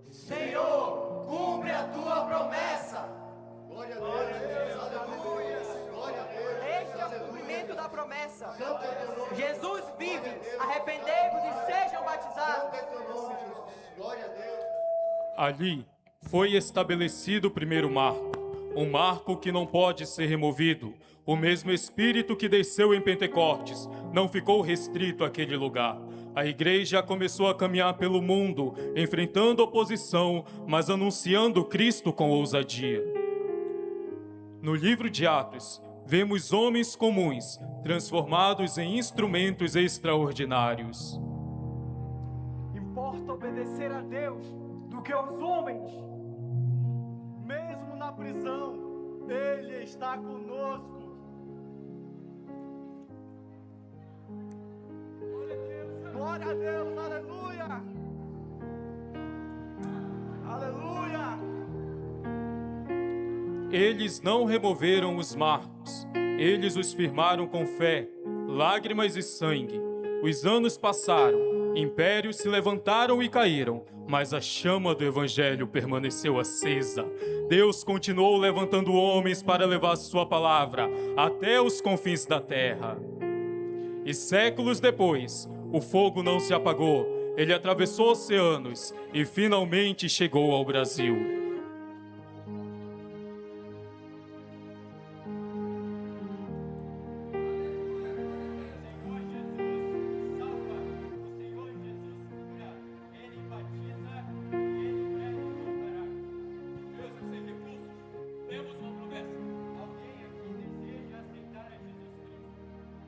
Senhor, cumpre a tua promessa. Glória a Deus, aleluia, glória a Deus. Este é o cumprimento da promessa. Santo é teu nome. Jesus vive, arrependei-vos e sejam batizados. Santo é teu nome, Jesus. Glória a Deus. Ali foi estabelecido o primeiro marco, um marco que não pode ser removido. O mesmo Espírito que desceu em Pentecostes não ficou restrito àquele lugar. A igreja começou a caminhar pelo mundo, enfrentando oposição, mas anunciando Cristo com ousadia. No livro de Atos, vemos homens comuns transformados em instrumentos extraordinários. Importa obedecer a Deus do que aos homens. Mesmo na prisão, Ele está conosco. Glória a Deus, aleluia! Aleluia! Eles não removeram os marcos, eles os firmaram com fé, lágrimas e sangue. Os anos passaram, impérios se levantaram e caíram, mas a chama do Evangelho permaneceu acesa. Deus continuou levantando homens para levar sua palavra até os confins da terra. E séculos depois, o fogo não se apagou, ele atravessou oceanos e finalmente chegou ao Brasil.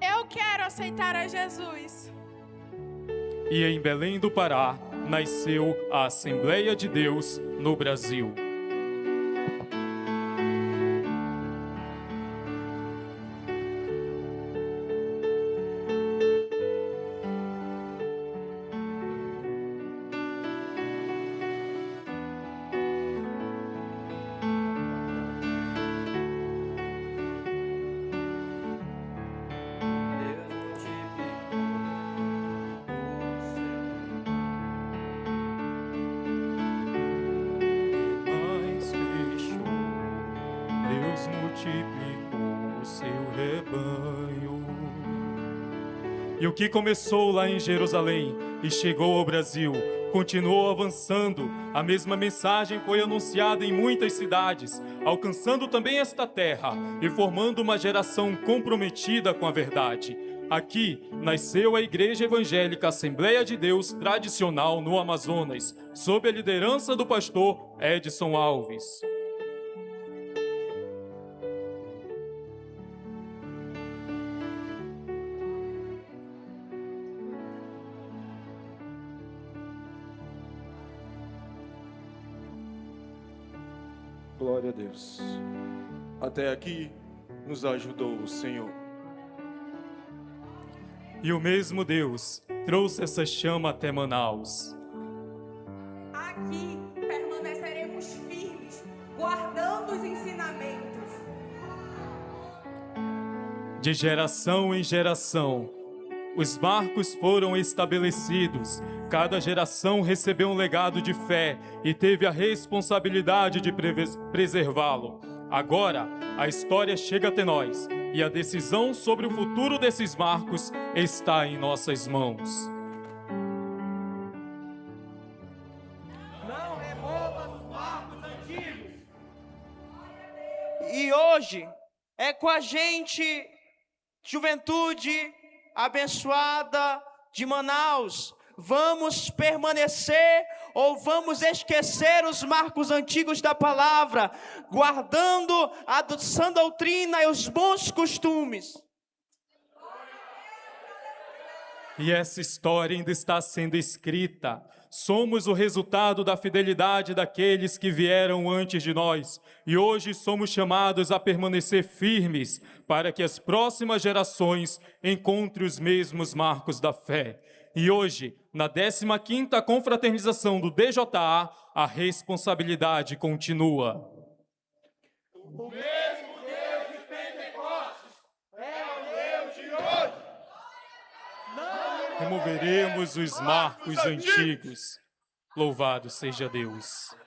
Eu quero aceitar a Jesus. E em Belém do Pará, nasceu a Assembleia de Deus no Brasil. Mas fechou, Deus multiplicou o seu rebanho. E o que começou lá em Jerusalém e chegou ao Brasil, continuou avançando. A mesma mensagem foi anunciada em muitas cidades, alcançando também esta terra e formando uma geração comprometida com a verdade. Aqui nasceu a Igreja Evangélica Assembleia de Deus tradicional no Amazonas, sob a liderança do pastor Edson Alves. Glória a Deus. Até aqui nos ajudou o Senhor. E o mesmo Deus trouxe essa chama até Manaus. Aqui permaneceremos firmes, guardando os ensinamentos. De geração em geração, os marcos foram estabelecidos. Cada geração recebeu um legado de fé e teve a responsabilidade de preservá-lo. Agora, a história chega até nós e a decisão sobre o futuro desses marcos está em nossas mãos. Não remova os marcos antigos. E hoje é com a gente, juventude abençoada de Manaus. Vamos permanecer ou vamos esquecer os marcos antigos da palavra, guardando a sã doutrina e os bons costumes? E essa história ainda está sendo escrita. Somos o resultado da fidelidade daqueles que vieram antes de nós. E hoje somos chamados a permanecer firmes para que as próximas gerações encontrem os mesmos marcos da fé. E hoje, na 15ª confraternização do DJA, a responsabilidade continua. O mesmo Deus de Pentecostes é o Deus de hoje. Removeremos os marcos antigos. Louvado seja Deus.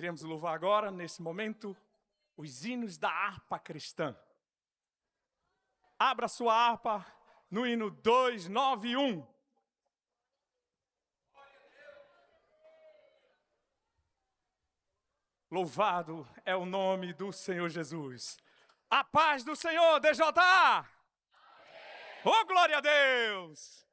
iremos louvar agora, nesse momento, os hinos da harpa cristã. Abra sua harpa no hino 291. Louvado é o nome do Senhor Jesus. A paz do Senhor, DJ! Oh, glória a Deus!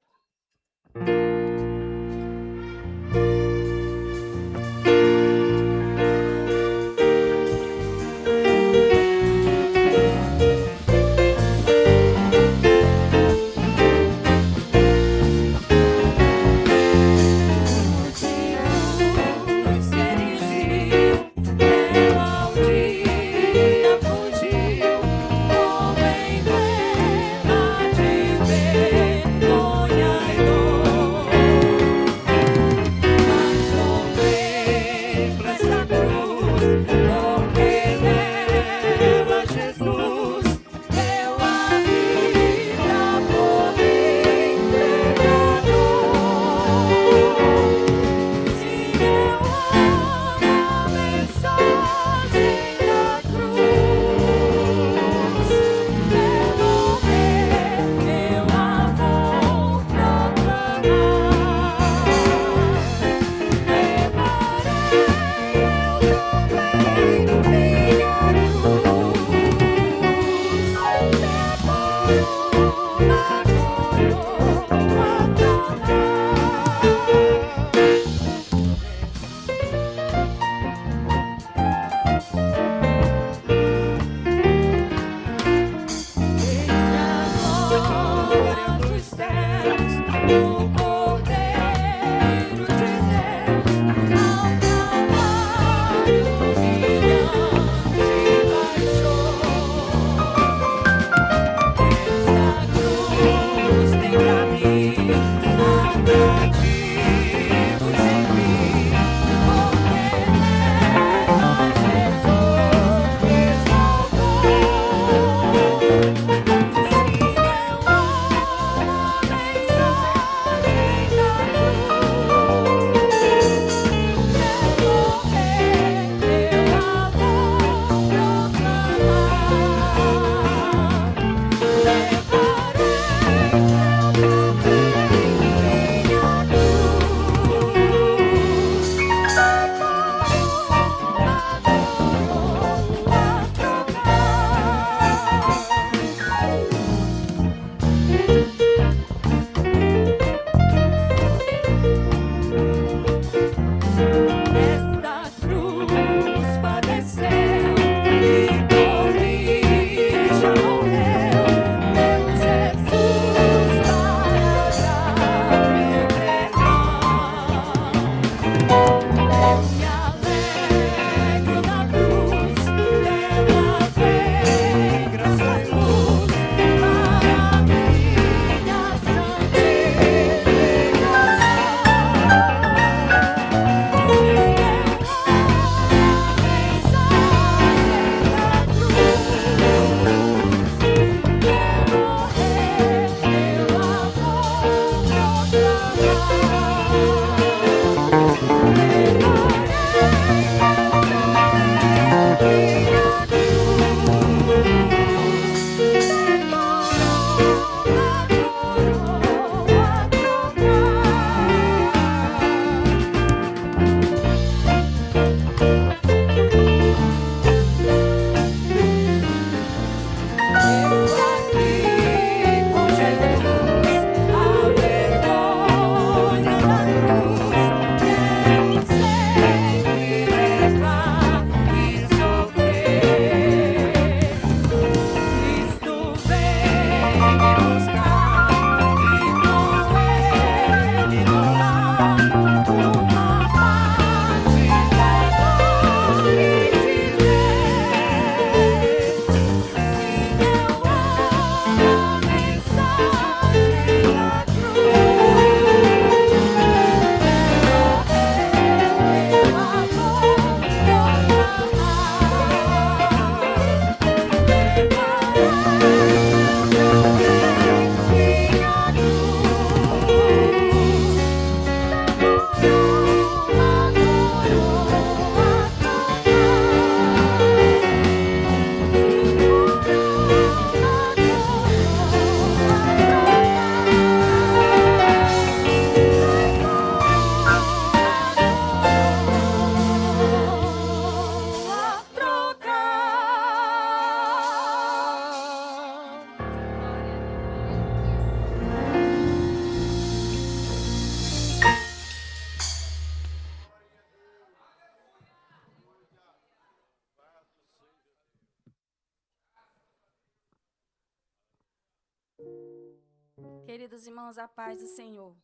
Queridos irmãos, a paz do Senhor.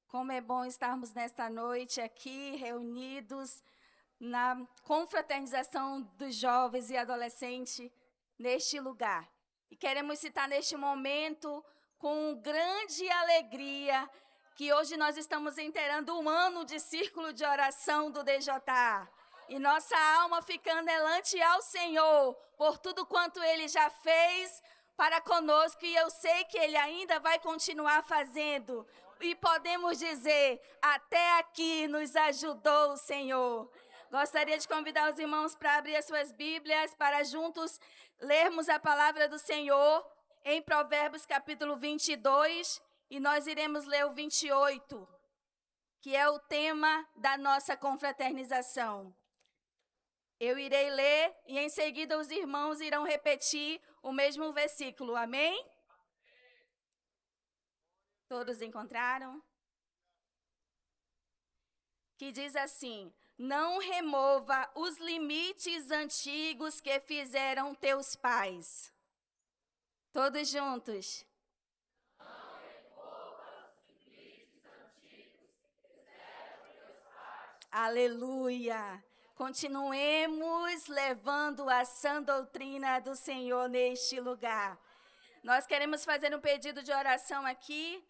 Como é bom estarmos nesta noite aqui, reunidos na confraternização dos jovens e adolescentes neste lugar. E queremos citar neste momento, com grande alegria, que hoje nós estamos inteirando um ano de círculo de oração do DJA. E nossa alma fica anelante ao Senhor, por tudo quanto Ele já fez para conosco, e eu sei que Ele ainda vai continuar fazendo. E podemos dizer, até aqui nos ajudou o Senhor. Gostaria de convidar os irmãos para abrir as suas Bíblias, para juntos lermos a palavra do Senhor em Provérbios capítulo 22, e nós iremos ler o 28, que é o tema da nossa confraternização. Eu irei ler e em seguida os irmãos irão repetir o mesmo versículo, amém? Todos encontraram? Que diz assim: não remova os limites antigos que fizeram teus pais. Todos juntos. Não remova os limites antigos que fizeram teus pais. Aleluia! Continuemos levando a sã doutrina do Senhor neste lugar. Nós queremos fazer um pedido de oração aqui.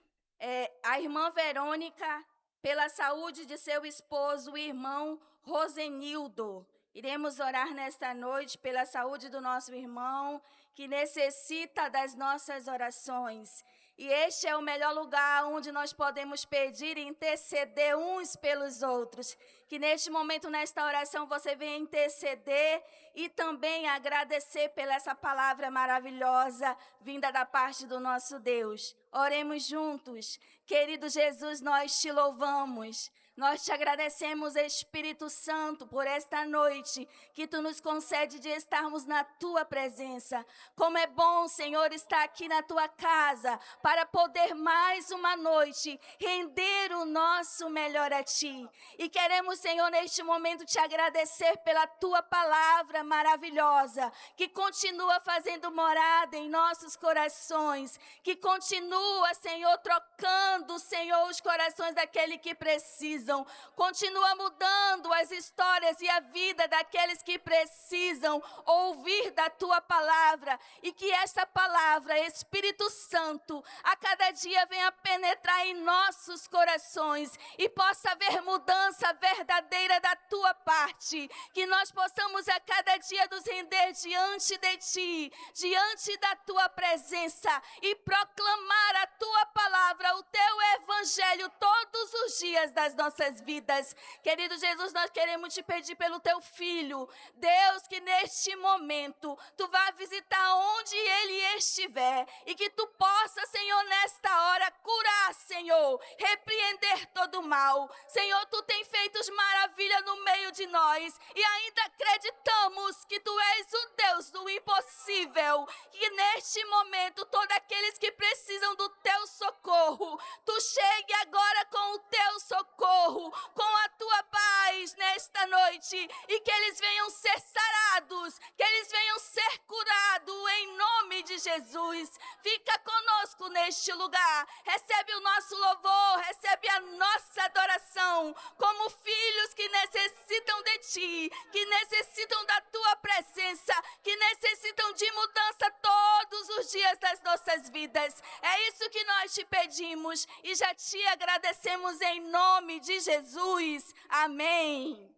A irmã Verônica, pela saúde de seu esposo, o irmão Rosenildo. Iremos orar nesta noite pela saúde do nosso irmão, que necessita das nossas orações. E este é o melhor lugar onde nós podemos pedir e interceder uns pelos outros. Que neste momento, nesta oração, você venha interceder e também agradecer pela essa palavra maravilhosa vinda da parte do nosso Deus. Oremos juntos. Querido Jesus, nós te louvamos. Nós te agradecemos, Espírito Santo, por esta noite que tu nos concede de estarmos na tua presença. Como é bom, Senhor, estar aqui na tua casa para poder mais uma noite render o nosso melhor a ti. E queremos, Senhor, neste momento te agradecer pela tua palavra maravilhosa, que continua fazendo morada em nossos corações, que continua, Senhor, trocando, Senhor, os corações daquele que precisa. Continua mudando as histórias e a vida daqueles que precisam ouvir da tua palavra, e que esta palavra, Espírito Santo, a cada dia venha penetrar em nossos corações e possa haver mudança verdadeira da tua parte, que nós possamos a cada dia nos render diante de ti, diante da tua presença, e proclamar a tua palavra, o teu evangelho todos os dias das nossas vidas. Querido Jesus, nós queremos te pedir pelo teu filho, Deus, que neste momento tu vá visitar onde ele estiver, e que tu possa, Senhor, nesta hora curar, Senhor, repreender todo o mal. Senhor, tu tem feito maravilha no meio de nós, e ainda acreditamos que tu és o Deus do impossível, que neste momento todos aqueles que precisam do teu socorro, tu chegue agora com o teu socorro, com a tua paz nesta noite, e que eles venham ser sarados, que eles venham ser curados em nome de Jesus. Fica conosco neste lugar, recebe o nosso louvor, recebe a nossa adoração, como filhos que necessitam de ti, que necessitam da tua presença, que necessitam de mudança todos os dias das nossas vidas. É isso que nós te pedimos e já te agradecemos em nome de Jesus. Amém.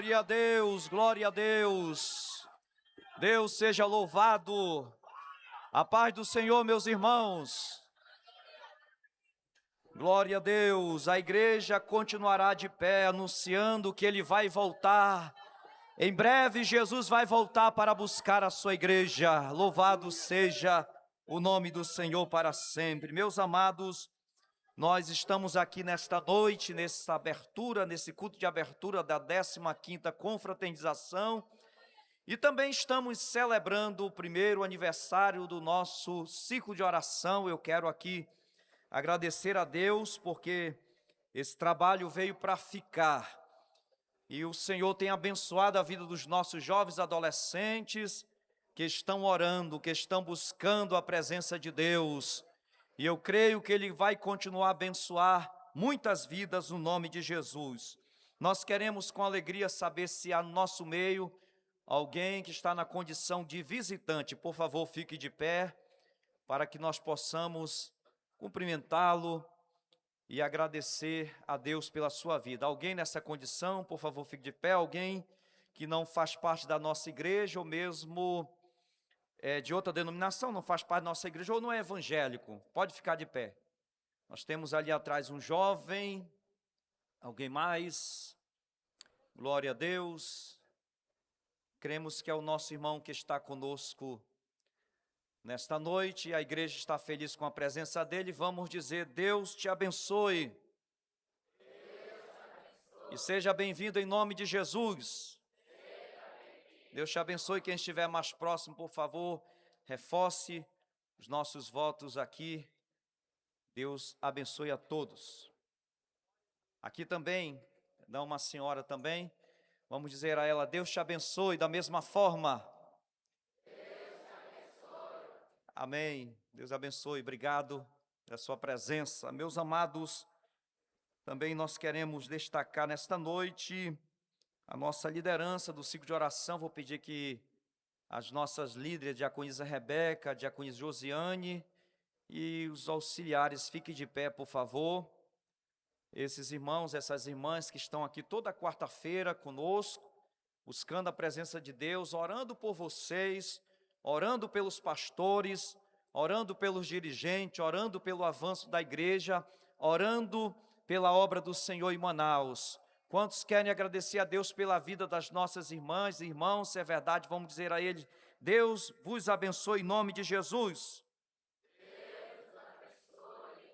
Glória a Deus, glória a Deus. Deus seja louvado. A paz do Senhor, meus irmãos. Glória a Deus. A igreja continuará de pé, anunciando que Ele vai voltar. Em breve, Jesus vai voltar para buscar a sua igreja. Louvado seja o nome do Senhor para sempre. Meus amados, nós estamos aqui nesta noite, nessa abertura, nesse culto de abertura da 15ª confraternização, e também estamos celebrando o primeiro aniversário do nosso ciclo de oração. Eu quero aqui agradecer a Deus, porque esse trabalho veio para ficar, e o Senhor tem abençoado a vida dos nossos jovens adolescentes, que estão orando, que estão buscando a presença de Deus. E eu creio que Ele vai continuar a abençoar muitas vidas no nome de Jesus. Nós queremos com alegria saber se há no nosso meio alguém que está na condição de visitante. Por favor, fique de pé para que nós possamos cumprimentá-lo e agradecer a Deus pela sua vida. Alguém nessa condição, por favor, fique de pé. Alguém que não faz parte da nossa igreja ou mesmo de outra denominação, não faz parte da nossa igreja ou não é evangélico, pode ficar de pé. Nós temos ali atrás um jovem, alguém mais? Glória a Deus. Cremos que é o nosso irmão que está conosco nesta noite, e a igreja está feliz com a presença dele. Vamos dizer: Deus te abençoe. E seja bem-vindo em nome de Jesus. Deus te abençoe. Quem estiver mais próximo, por favor, reforce os nossos votos aqui. Deus abençoe a todos. Aqui também, dá uma senhora também. Vamos dizer a ela: Deus te abençoe da mesma forma. Deus te abençoe. Amém. Deus abençoe. Obrigado pela sua presença. Meus amados, também nós queremos destacar nesta noite a nossa liderança do ciclo de oração. Vou pedir que as nossas líderes, diaconisa Rebeca, diaconisa Josiane e os auxiliares fiquem de pé, por favor. Esses irmãos, essas irmãs que estão aqui toda quarta-feira conosco, buscando a presença de Deus, orando por vocês, orando pelos pastores, orando pelos dirigentes, orando pelo avanço da igreja, orando pela obra do Senhor em Manaus. Quantos querem agradecer a Deus pela vida das nossas irmãs e irmãos? Se é verdade, vamos dizer a eles: Deus vos abençoe em nome de Jesus. Deus abençoe.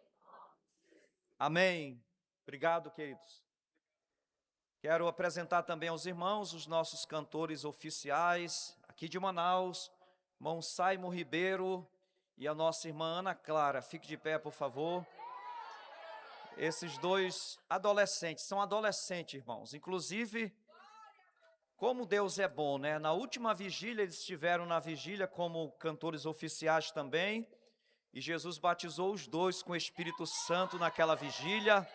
Amém. Obrigado, queridos. Quero apresentar também aos irmãos os nossos cantores oficiais aqui de Manaus, irmão Saimo Ribeiro e a nossa irmã Ana Clara. Fique de pé, por favor. Esses dois adolescentes, são adolescentes, irmãos. Inclusive, como Deus é bom, né? Na última vigília, eles estiveram na vigília como cantores oficiais também. E Jesus batizou os dois com o Espírito Santo naquela vigília.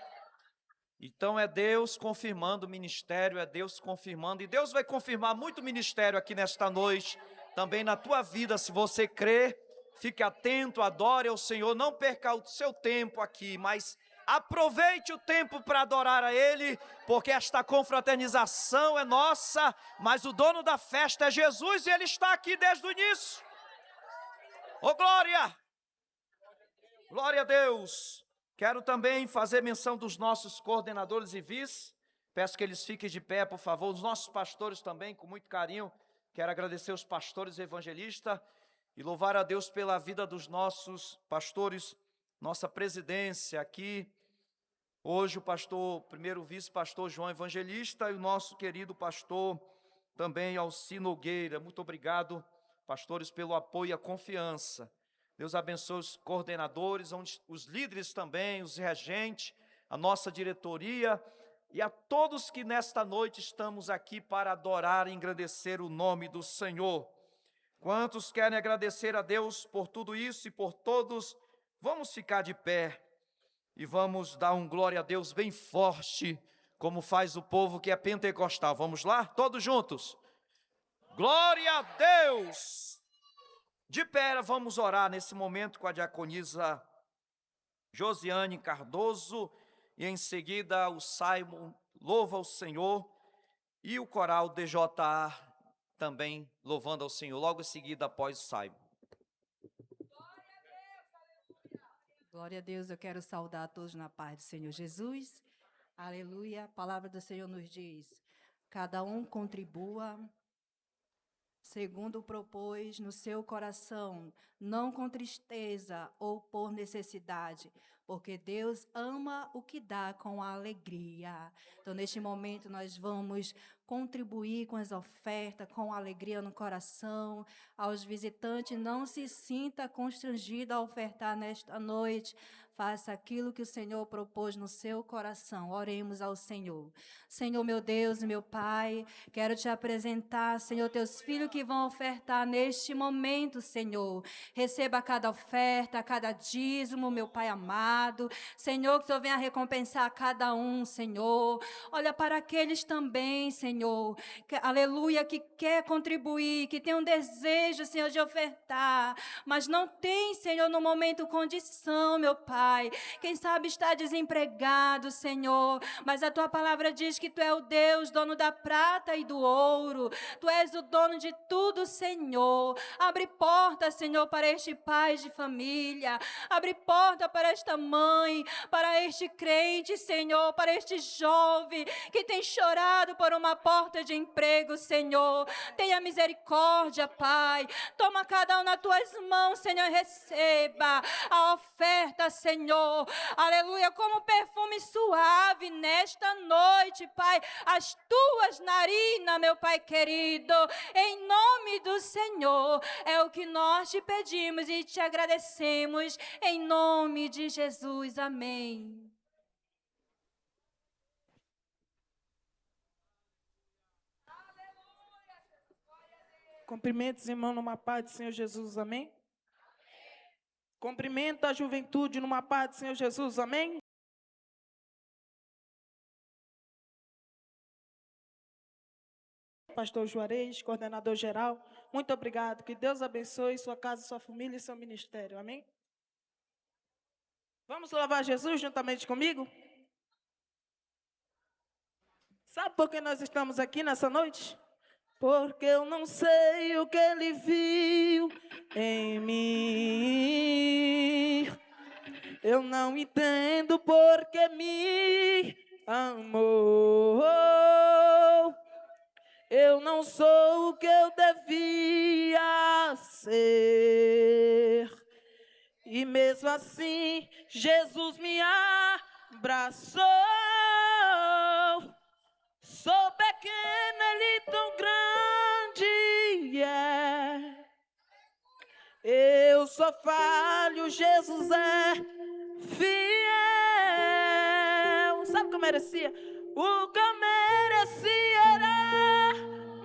Então é Deus confirmando o ministério, é Deus confirmando. E Deus vai confirmar muito ministério aqui nesta noite, também na tua vida, se você crê. Fique atento, adore ao Senhor, não perca o seu tempo aqui, mas aproveite o tempo para adorar a Ele, porque esta confraternização é nossa, mas o dono da festa é Jesus e Ele está aqui desde o início. Oh, glória! Glória a Deus! Quero também fazer menção dos nossos coordenadores e vice. Peço que eles fiquem de pé, por favor. Os nossos pastores também, com muito carinho. Quero agradecer os pastores evangelistas e louvar a Deus pela vida dos nossos pastores, nossa presidência aqui. Hoje o pastor, primeiro vice-pastor João Evangelista e o nosso querido pastor também Alci Nogueira. Muito obrigado, pastores, pelo apoio e a confiança. Deus abençoe os coordenadores, os líderes também, os regentes, a nossa diretoria e a todos que nesta noite estamos aqui para adorar e engrandecer o nome do Senhor. Quantos querem agradecer a Deus por tudo isso e por todos? Vamos ficar de pé e vamos dar um glória a Deus bem forte, como faz o povo que é pentecostal. Vamos lá? Todos juntos. Glória a Deus! De pé, vamos orar nesse momento com a diaconisa Josiane Cardoso e em seguida o Simon louva o Senhor. E o coral DJA também louvando ao Senhor, logo em seguida após o Simon. Glória a Deus, eu quero saudar a todos na paz do Senhor Jesus. Aleluia. A palavra do Senhor nos diz: cada um contribua segundo propôs no seu coração, não com tristeza ou por necessidade, porque Deus ama o que dá com alegria. Então, neste momento, nós vamos contribuir com as ofertas, com alegria no coração. Aos visitantes, não se sinta constrangido a ofertar nesta noite. Faça aquilo que o Senhor propôs no seu coração. Oremos ao Senhor. Senhor, meu Deus e meu Pai, quero te apresentar, Senhor, teus filhos que vão ofertar neste momento, Senhor. Receba cada oferta, cada dízimo, meu Pai amado. Senhor, que o Senhor venha recompensar cada um, Senhor. Olha para aqueles também, Senhor, que, aleluia, que quer contribuir, que tem um desejo, Senhor, de ofertar, mas não tem, Senhor, no momento condição, meu Pai. Quem sabe está desempregado, Senhor, mas a tua palavra diz que tu é o Deus, dono da prata e do ouro. Tu és o dono de tudo, Senhor. Abre porta, Senhor, para este pai de família. Abre porta para esta mãe, para este crente, Senhor, para este jovem que tem chorado por uma porta de emprego, Senhor. Tenha misericórdia, Pai. Toma cada um nas tuas mãos, Senhor, e receba a oferta, Senhor. Aleluia, como perfume suave nesta noite, Pai, as tuas narinas, meu Pai querido, em nome do Senhor, é o que nós te pedimos e te agradecemos, em nome de Jesus, amém. Cumprimentos, irmão, numa paz do Senhor Jesus, amém? Cumprimento a juventude numa paz do Senhor Jesus, amém? Pastor Juarez, coordenador geral, muito obrigado. Que Deus abençoe sua casa, sua família e seu ministério, amém? Vamos louvar Jesus juntamente comigo? Sabe por que nós estamos aqui nessa noite? Porque eu não sei o que Ele viu em mim. Eu não entendo porque me amou. Eu não sou o que eu devia ser. E mesmo assim, Jesus me abraçou. Sou pequeno, Ele tão grande é. Eu sou falho, Jesus é fiel. Sabe o que eu merecia? O que eu merecia era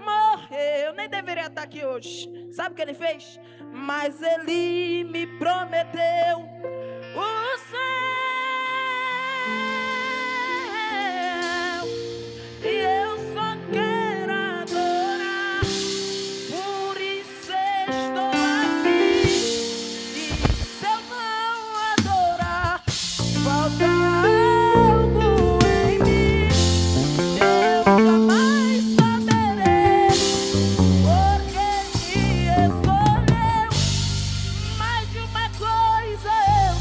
morrer. Eu nem deveria estar aqui hoje. Sabe o que Ele fez? Mas Ele me prometeu o céu. E eu só quero adorar, por isso estou aqui. E se eu não adorar, falta algo em mim. Eu jamais saberei porque me escolheu. Mais de uma coisa eu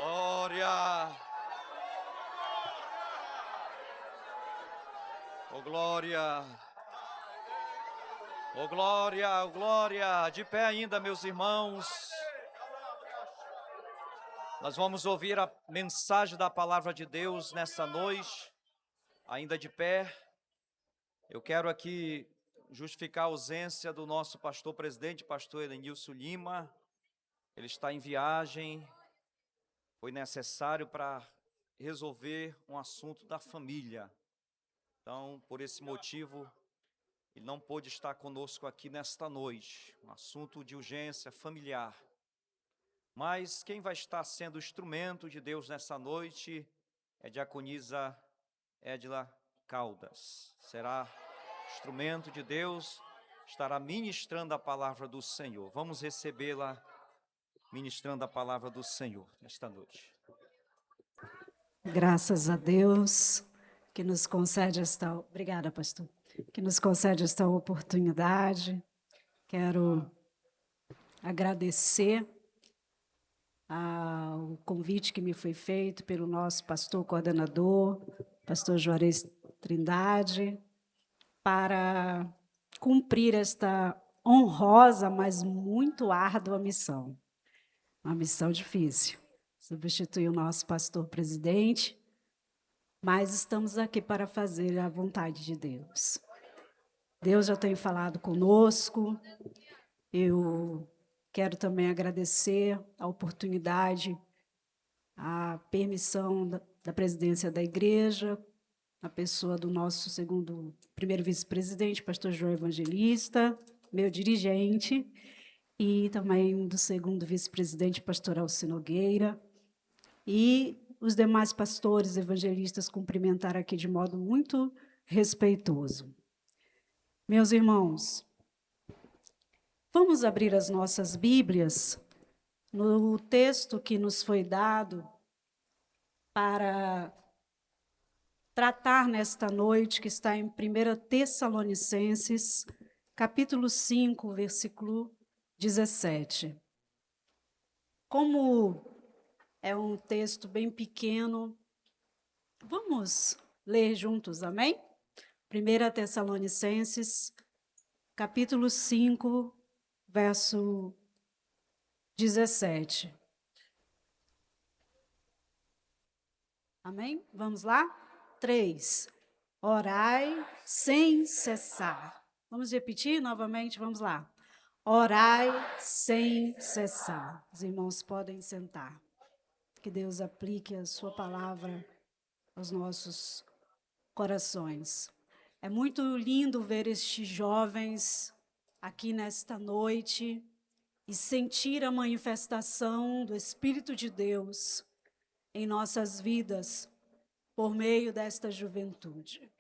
Glória. Oh, glória. Oh, glória, oh, glória. De pé ainda, meus irmãos. Nós vamos ouvir a mensagem da palavra de Deus nessa noite. Ainda de pé. Eu quero aqui justificar a ausência do nosso pastor presidente, pastor Elenilson Lima. Ele está em viagem. Foi necessário para resolver um assunto da família. Então, por esse motivo, ele não pôde estar conosco aqui nesta noite. Um assunto de urgência familiar. Mas quem vai estar sendo instrumento de Deus nessa noite é a diaconisa Edila Caldas. Será instrumento de Deus, estará ministrando a palavra do Senhor. Vamos recebê-la ministrando a palavra do Senhor nesta noite. Graças a Deus que nos concede esta... Obrigada, pastor. Que nos concede esta oportunidade. Quero agradecer ao convite que me foi feito pelo nosso pastor coordenador, pastor Juarez Trindade, para cumprir esta honrosa, mas muito árdua missão. Uma missão difícil. Substituir o nosso pastor presidente, mas estamos aqui para fazer a vontade de Deus. Deus já tem falado conosco. Eu quero também agradecer a oportunidade, a permissão da presidência da igreja, a pessoa do nosso primeiro vice-presidente, pastor João Evangelista, meu dirigente, e também do segundo vice-presidente, pastor Alci Nogueira, e os demais pastores evangelistas cumprimentar aqui de modo muito respeitoso. Meus irmãos, vamos abrir as nossas Bíblias no texto que nos foi dado para tratar nesta noite, que está em 1 Tessalonicenses, capítulo 5, versículo 17. Como é um texto bem pequeno, vamos ler juntos, amém? 1 Tessalonicenses, capítulo 5, verso 17. Amém? Vamos lá? 3. Orai sem cessar. Vamos repetir novamente? Vamos lá. Orai sem cessar. Os irmãos podem sentar. Que Deus aplique a sua palavra aos nossos corações. É muito lindo ver estes jovens aqui nesta noite e sentir a manifestação do Espírito de Deus em nossas vidas por meio desta juventude.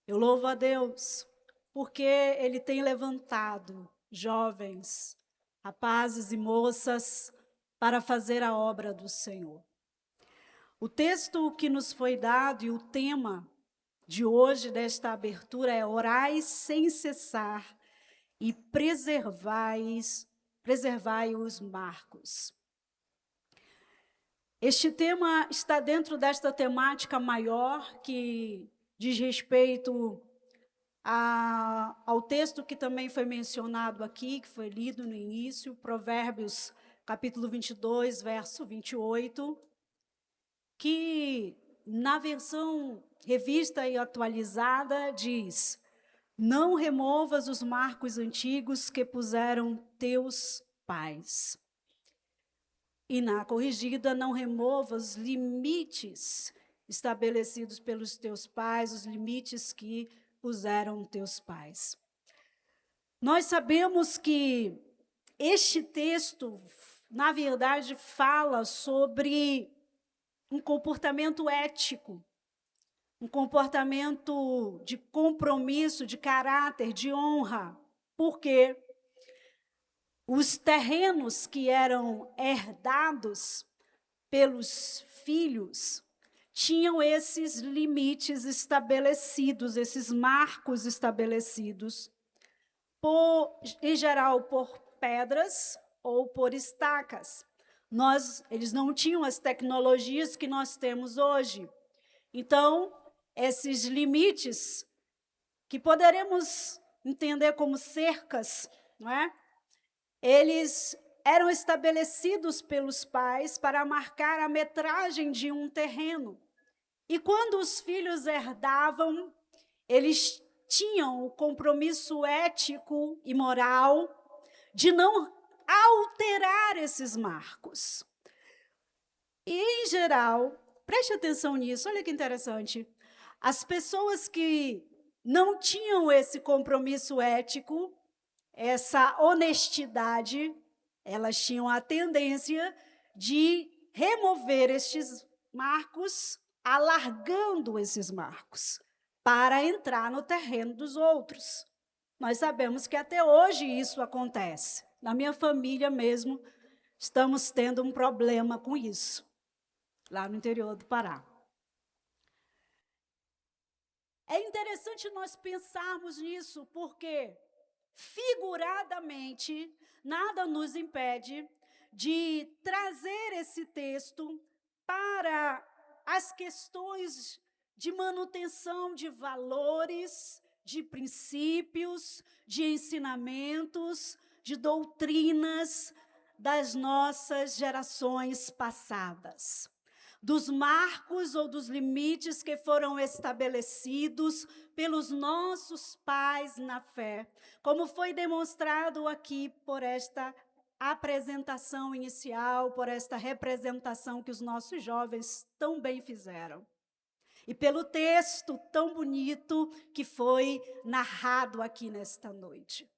Eu louvo a Deus porque Ele tem levantado jovens, rapazes e moças para fazer a obra do Senhor. O texto que nos foi dado e o tema de hoje, desta abertura, é orai sem cessar e preservai os marcos. Este tema está dentro desta temática maior que diz respeito ao texto que também foi mencionado aqui, que foi lido no início, Provérbios, capítulo 22, verso 28, que na versão revista e atualizada diz: não removas os marcos antigos que puseram teus pais. E na corrigida, não remova os limites estabelecidos pelos teus pais, os limites que puseram teus pais. Nós sabemos que este texto, na verdade, fala sobre um comportamento ético, um comportamento de compromisso, de caráter, de honra, porque os terrenos que eram herdados pelos filhos tinham esses limites estabelecidos, esses marcos estabelecidos, em geral por pedras ou por estacas. Eles não tinham as tecnologias que nós temos hoje. Então, esses limites, que poderemos entender como cercas, não é? Eles eram estabelecidos pelos pais para marcar a metragem de um terreno. E quando os filhos herdavam, eles tinham o compromisso ético e moral de não alterar esses marcos. E, em geral, preste atenção nisso, olha que interessante, as pessoas que não tinham esse compromisso ético, essa honestidade, elas tinham a tendência de remover estes marcos, alargando esses marcos, para entrar no terreno dos outros. Nós sabemos que até hoje isso acontece. Na minha família mesmo, estamos tendo um problema com isso, lá no interior do Pará. É interessante nós pensarmos nisso, porque, figuradamente, nada nos impede de trazer esse texto para as questões de manutenção de valores, de princípios, de ensinamentos, de doutrinas das nossas gerações passadas, dos marcos ou dos limites que foram estabelecidos pelos nossos pais na fé, como foi demonstrado aqui por esta apresentação inicial, por esta representação que os nossos jovens tão bem fizeram. E pelo texto tão bonito que foi narrado aqui nesta noite.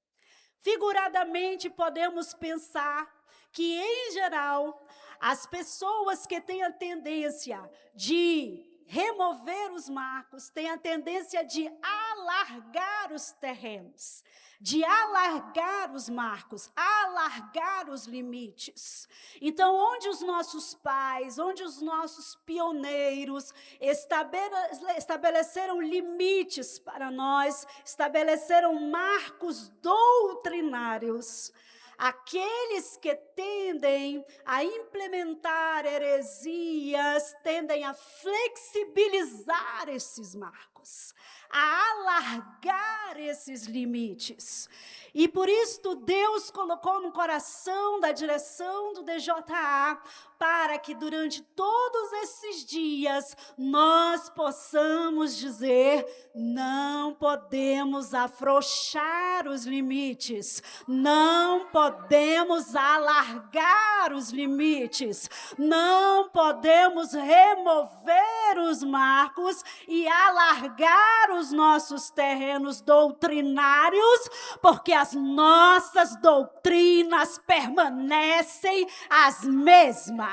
Figuradamente, podemos pensar que, em geral, as pessoas que têm a tendência de remover os marcos, têm a tendência de alargar os terrenos, de alargar os marcos, alargar os limites. Então, onde os nossos pais, onde os nossos pioneiros estabeleceram limites para nós, estabeleceram marcos doutrinários, aqueles que tendem a implementar heresias, tendem a flexibilizar esses marcos, a alargar esses limites. E por isso Deus colocou no coração da direção do DJA para que durante todos esses dias nós possamos dizer: não podemos afrouxar os limites, não podemos alargar os limites, não podemos remover os marcos e alargar os nossos terrenos doutrinários, porque as nossas doutrinas permanecem as mesmas.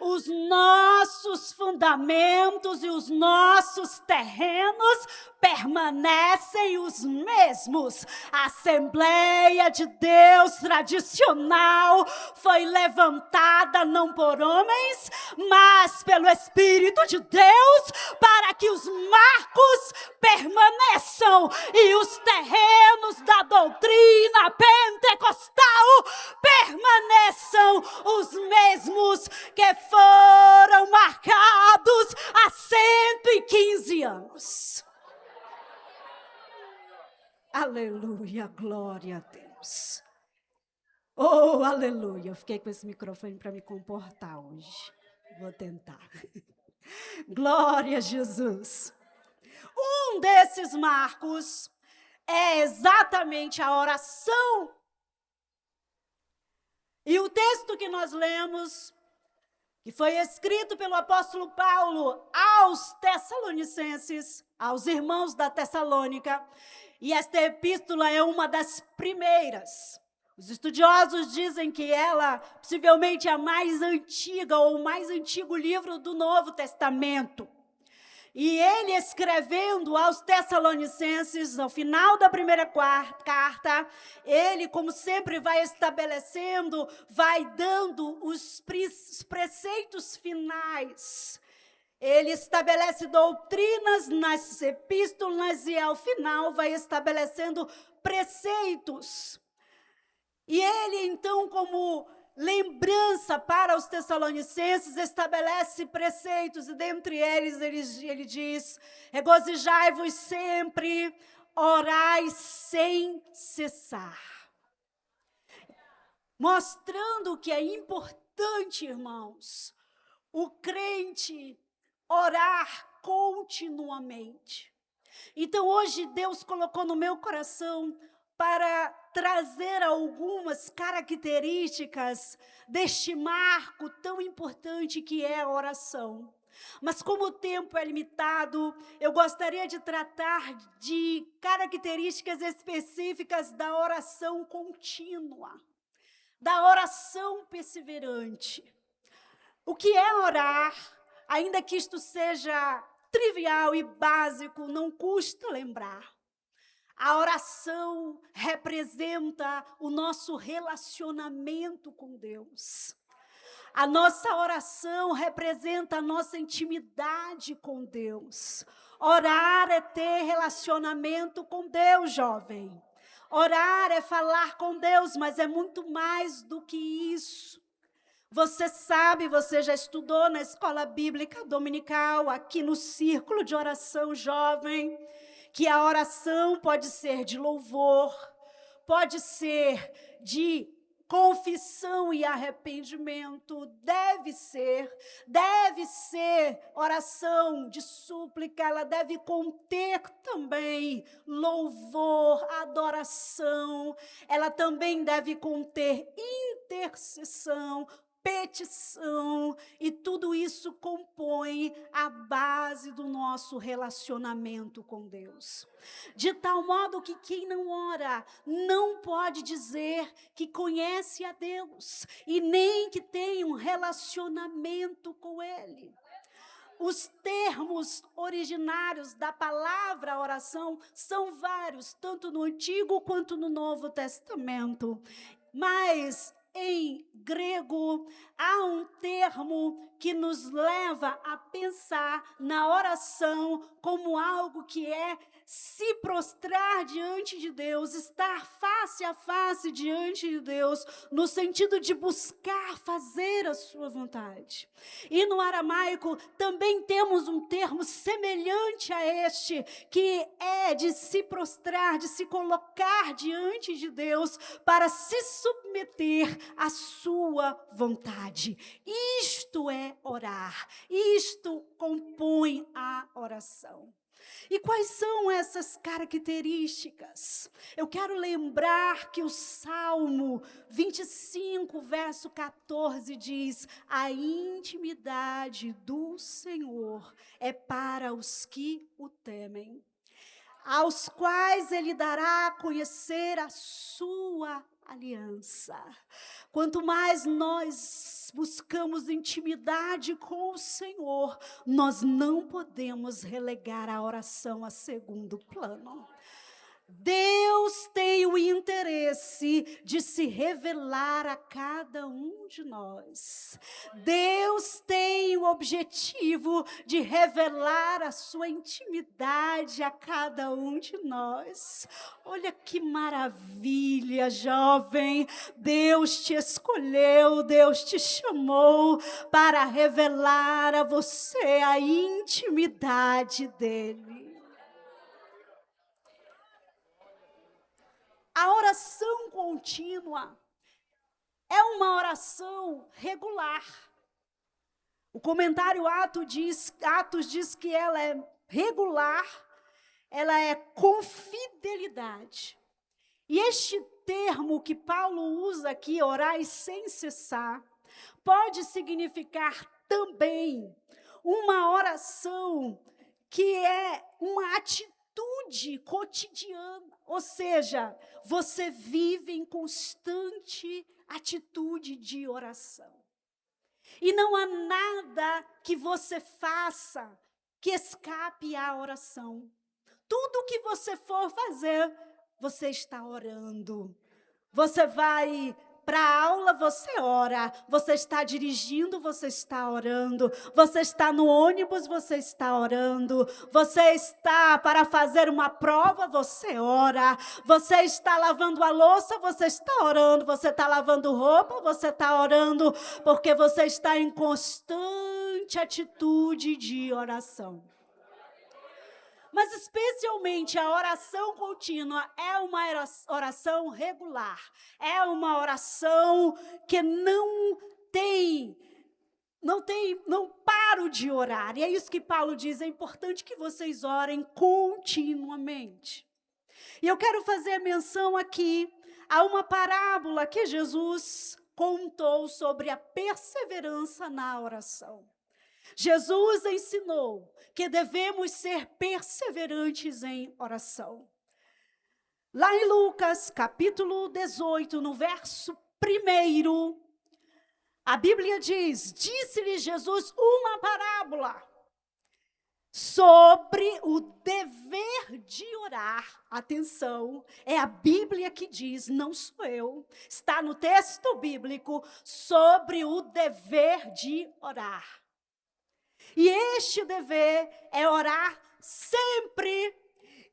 Os nossos fundamentos e os nossos terrenos permanecem os mesmos. A Assembleia de Deus tradicional foi levantada não por homens, mas pelo Espírito de Deus, para que os marcos permaneçam e os terrenos da doutrina pentecostal permaneçam os mesmos que foram marcados há 115 anos. Aleluia, glória a Deus. Oh, aleluia. Eu fiquei com esse microfone para me comportar hoje. Vou tentar. Glória a Jesus. Um desses marcos é exatamente a oração. E o texto que nós lemos, que foi escrito pelo apóstolo Paulo aos Tessalonicenses, aos irmãos da Tessalônica, e esta epístola é uma das primeiras. Os estudiosos dizem que ela possivelmente é a mais antiga ou o mais antigo livro do Novo Testamento. E ele, escrevendo aos Tessalonicenses, ao final da primeira carta, ele, como sempre, vai estabelecendo, vai dando os preceitos finais. Ele estabelece doutrinas nas epístolas e, ao final, vai estabelecendo preceitos. E ele, então, como lembrança para os Tessalonicenses, estabelece preceitos, e dentre eles ele diz: regozijai-vos sempre, orai sem cessar. Mostrando que é importante, irmãos, o crente orar continuamente. Então, hoje, Deus colocou no meu coração para trazer algumas características deste marco tão importante que é a oração. Mas como o tempo é limitado, eu gostaria de tratar de características específicas da oração contínua, da oração perseverante. O que é orar? Ainda que isto seja trivial e básico, não custa lembrar. A oração representa o nosso relacionamento com Deus. A nossa oração representa a nossa intimidade com Deus. Orar é ter relacionamento com Deus, jovem. Orar é falar com Deus, mas é muito mais do que isso. Você sabe, você já estudou na escola bíblica dominical, aqui no círculo de oração jovem, que a oração pode ser de louvor, pode ser de confissão e arrependimento, deve ser oração de súplica, ela deve conter também louvor, adoração, ela também deve conter intercessão, petição, e tudo isso compõe a base do nosso relacionamento com Deus. De tal modo que quem não ora não pode dizer que conhece a Deus e nem que tem um relacionamento com Ele. Os termos originários da palavra oração são vários, tanto no Antigo quanto no Novo Testamento, mas em grego, há um termo que nos leva a pensar na oração como algo que é se prostrar diante de Deus, estar face a face diante de Deus, no sentido de buscar fazer a sua vontade. E no aramaico também temos um termo semelhante a este, que é de se prostrar, de se colocar diante de Deus para se submeter à sua vontade. Isto é orar, isto compõe a oração. E quais são essas características? Eu quero lembrar que o Salmo 25, verso 14 diz: a intimidade do Senhor é para os que o temem, aos quais Ele dará a conhecer a sua aliança. Quanto mais nós buscamos intimidade com o Senhor, nós não podemos relegar a oração a segundo plano. Deus tem o interesse de se revelar a cada um de nós. Deus tem o objetivo de revelar a sua intimidade a cada um de nós. Olha que maravilha, jovem. Deus te escolheu, Deus te chamou para revelar a você a intimidade dele. A oração contínua é uma oração regular. O comentário Atos diz que ela é regular, ela é com fidelidade. E este termo que Paulo usa aqui, orai sem cessar, pode significar também uma oração que é uma atitude cotidiana, ou seja, você vive em constante atitude de oração. E não há nada que você faça que escape à oração. Tudo que você for fazer, você está orando. Você vai para a aula, você ora. Você está dirigindo, você está orando. Você está no ônibus, você está orando. Você está para fazer uma prova, você ora. Você está lavando a louça, você está orando. Você está lavando roupa, você está orando. Porque você está em constante atitude de oração. Mas especialmente a oração contínua é uma oração regular. É uma oração que não paro de orar. E é isso que Paulo diz, é importante que vocês orem continuamente. E eu quero fazer menção aqui a uma parábola que Jesus contou sobre a perseverança na oração. Jesus ensinou que devemos ser perseverantes em oração. Lá em Lucas, capítulo 18, no verso 1, a Bíblia diz: disse-lhe Jesus uma parábola sobre o dever de orar. Atenção, é a Bíblia que diz, não sou eu. Está no texto bíblico sobre o dever de orar. E este dever é orar sempre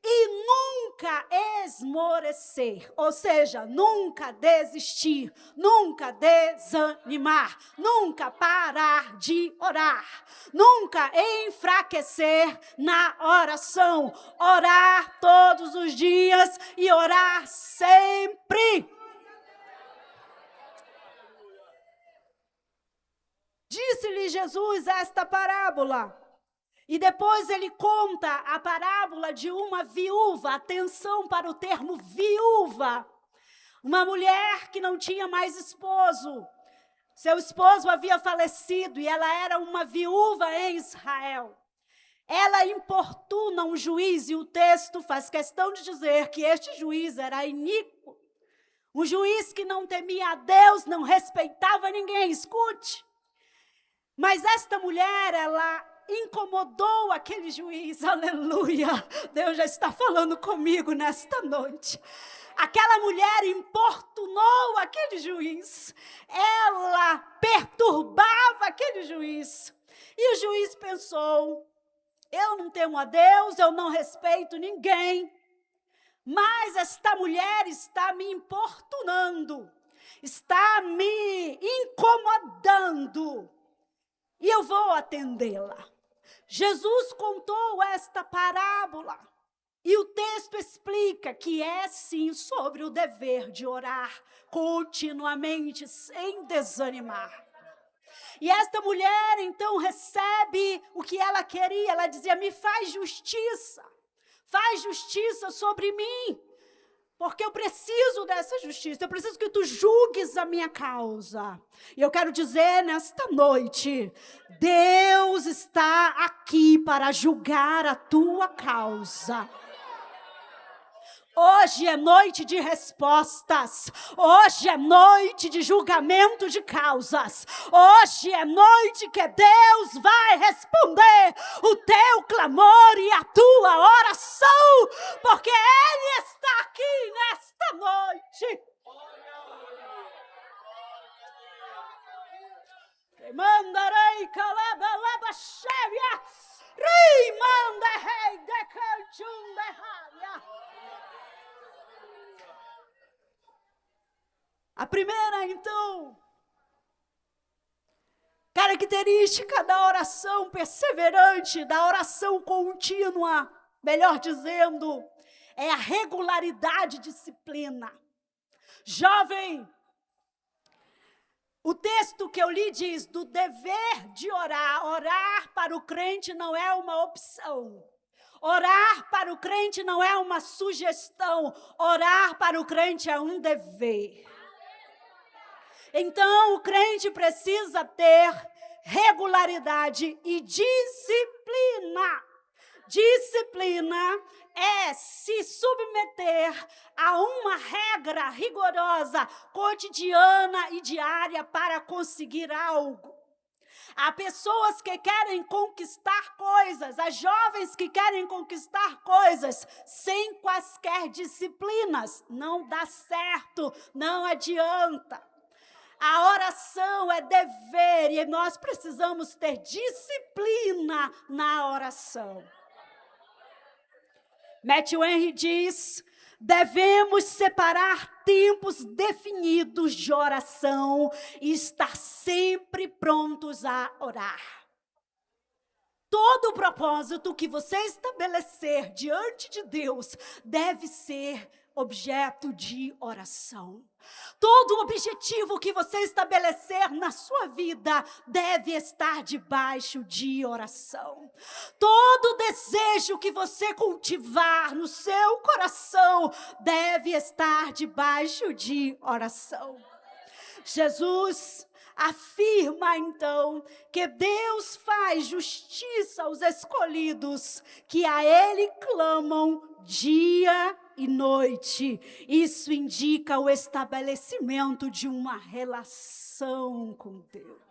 e nunca esmorecer, ou seja, nunca desistir, nunca desanimar, nunca parar de orar, nunca enfraquecer na oração, orar todos os dias e orar sempre. Disse-lhe Jesus esta parábola. E depois ele conta a parábola de uma viúva. Atenção para o termo viúva. Uma mulher que não tinha mais esposo. Seu esposo havia falecido e ela era uma viúva em Israel. Ela importuna um juiz e o texto faz questão de dizer que este juiz era iníquo. Um juiz que não temia a Deus, não respeitava ninguém. Escute. Mas esta mulher, ela incomodou aquele juiz, aleluia. Deus já está falando comigo nesta noite. Aquela mulher importunou aquele juiz. Ela perturbava aquele juiz. E o juiz pensou, eu não temo a Deus, eu não respeito ninguém. Mas esta mulher está me importunando. Está me incomodando. E eu vou atendê-la. Jesus contou esta parábola. E o texto explica que é sim sobre o dever de orar continuamente, sem desanimar. E esta mulher então recebe o que ela queria. Ela dizia, me faz justiça sobre mim. Porque eu preciso dessa justiça, eu preciso que tu julgues a minha causa. E eu quero dizer nesta noite, Deus está aqui para julgar a tua causa. Hoje é noite de respostas. Hoje é noite de julgamento de causas. Hoje é noite que Deus vai responder o teu clamor e a tua oração, porque Ele está aqui nesta noite. Mandarei calaba cheia. Rimanda rei de canchum de raia. A primeira, então, característica da oração perseverante, da oração contínua, melhor dizendo, é a regularidade e disciplina. Jovem, o texto que eu li diz do dever de orar. Orar para o crente não é uma opção. Orar para o crente não é uma sugestão. Orar para o crente é um dever. Então, o crente precisa ter regularidade e disciplina. Disciplina é se submeter a uma regra rigorosa, cotidiana e diária para conseguir algo. Há pessoas que querem conquistar coisas, há jovens que querem conquistar coisas sem quaisquer disciplinas. Não dá certo, não adianta. A oração é dever e nós precisamos ter disciplina na oração. Matthew Henry diz: devemos separar tempos definidos de oração e estar sempre prontos a orar. Todo o propósito que você estabelecer diante de Deus deve ser objeto de oração. Todo o objetivo que você estabelecer na sua vida deve estar debaixo de oração. Todo desejo que você cultivar no seu coração deve estar debaixo de oração. Jesus afirma então que Deus faz justiça aos escolhidos que a Ele clamam dia e noite. Isso indica o estabelecimento de uma relação com Deus.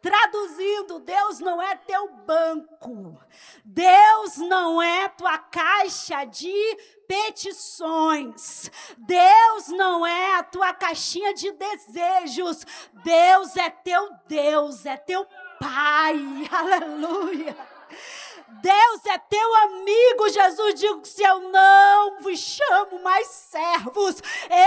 Traduzindo, Deus não é teu banco. Deus não é tua caixa de petições. Deus não é a tua caixinha de desejos. Deus é teu Deus, é teu Pai. Aleluia. Deus é teu amigo. Jesus disse: eu não vos chamo mais servos,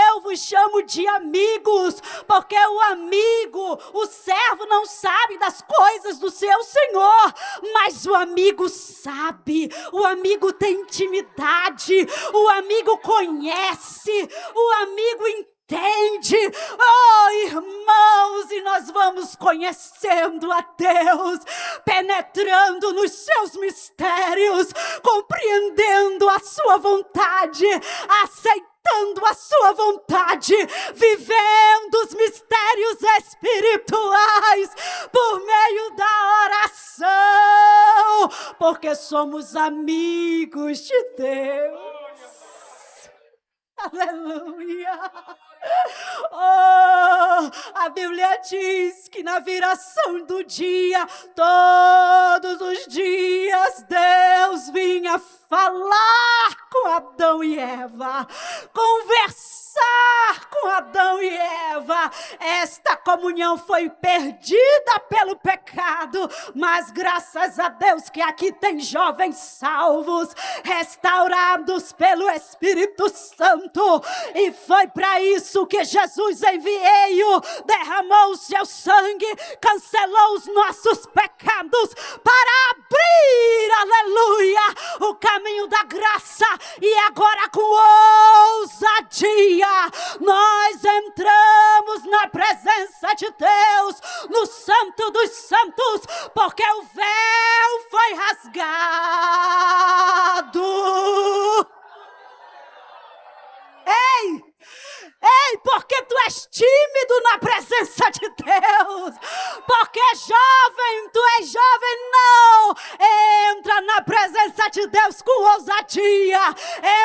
eu vos chamo de amigos, porque o amigo, o servo não sabe das coisas do seu Senhor, mas o amigo sabe, o amigo tem intimidade, o amigo conhece, o amigo entende. Oh, irmãos, e nós vamos conhecendo a Deus, penetrando nos seus mistérios, compreendendo a sua vontade, aceitando a sua vontade, vivendo os mistérios espirituais por meio da oração, porque somos amigos de Deus. Aleluia. Oh, a Bíblia diz que na viração do dia, todos os dias, Deus vinha falar com Adão e Eva, conversar com Adão e Eva. Esta comunhão foi perdida pelo pecado, mas graças a Deus que aqui tem jovens salvos, restaurados pelo Espírito Santo, e foi para isso que Jesus enviou, derramou o seu sangue, cancelou os nossos pecados para abrir, aleluia, o caminho da graça. E agora, com ousadia, nós entramos na presença de Deus, no Santo dos Santos, porque o véu foi rasgado. Ei, porque tu és tímido na presença de Deus, porque jovem, tu és jovem, não, entra na presença de Deus com ousadia,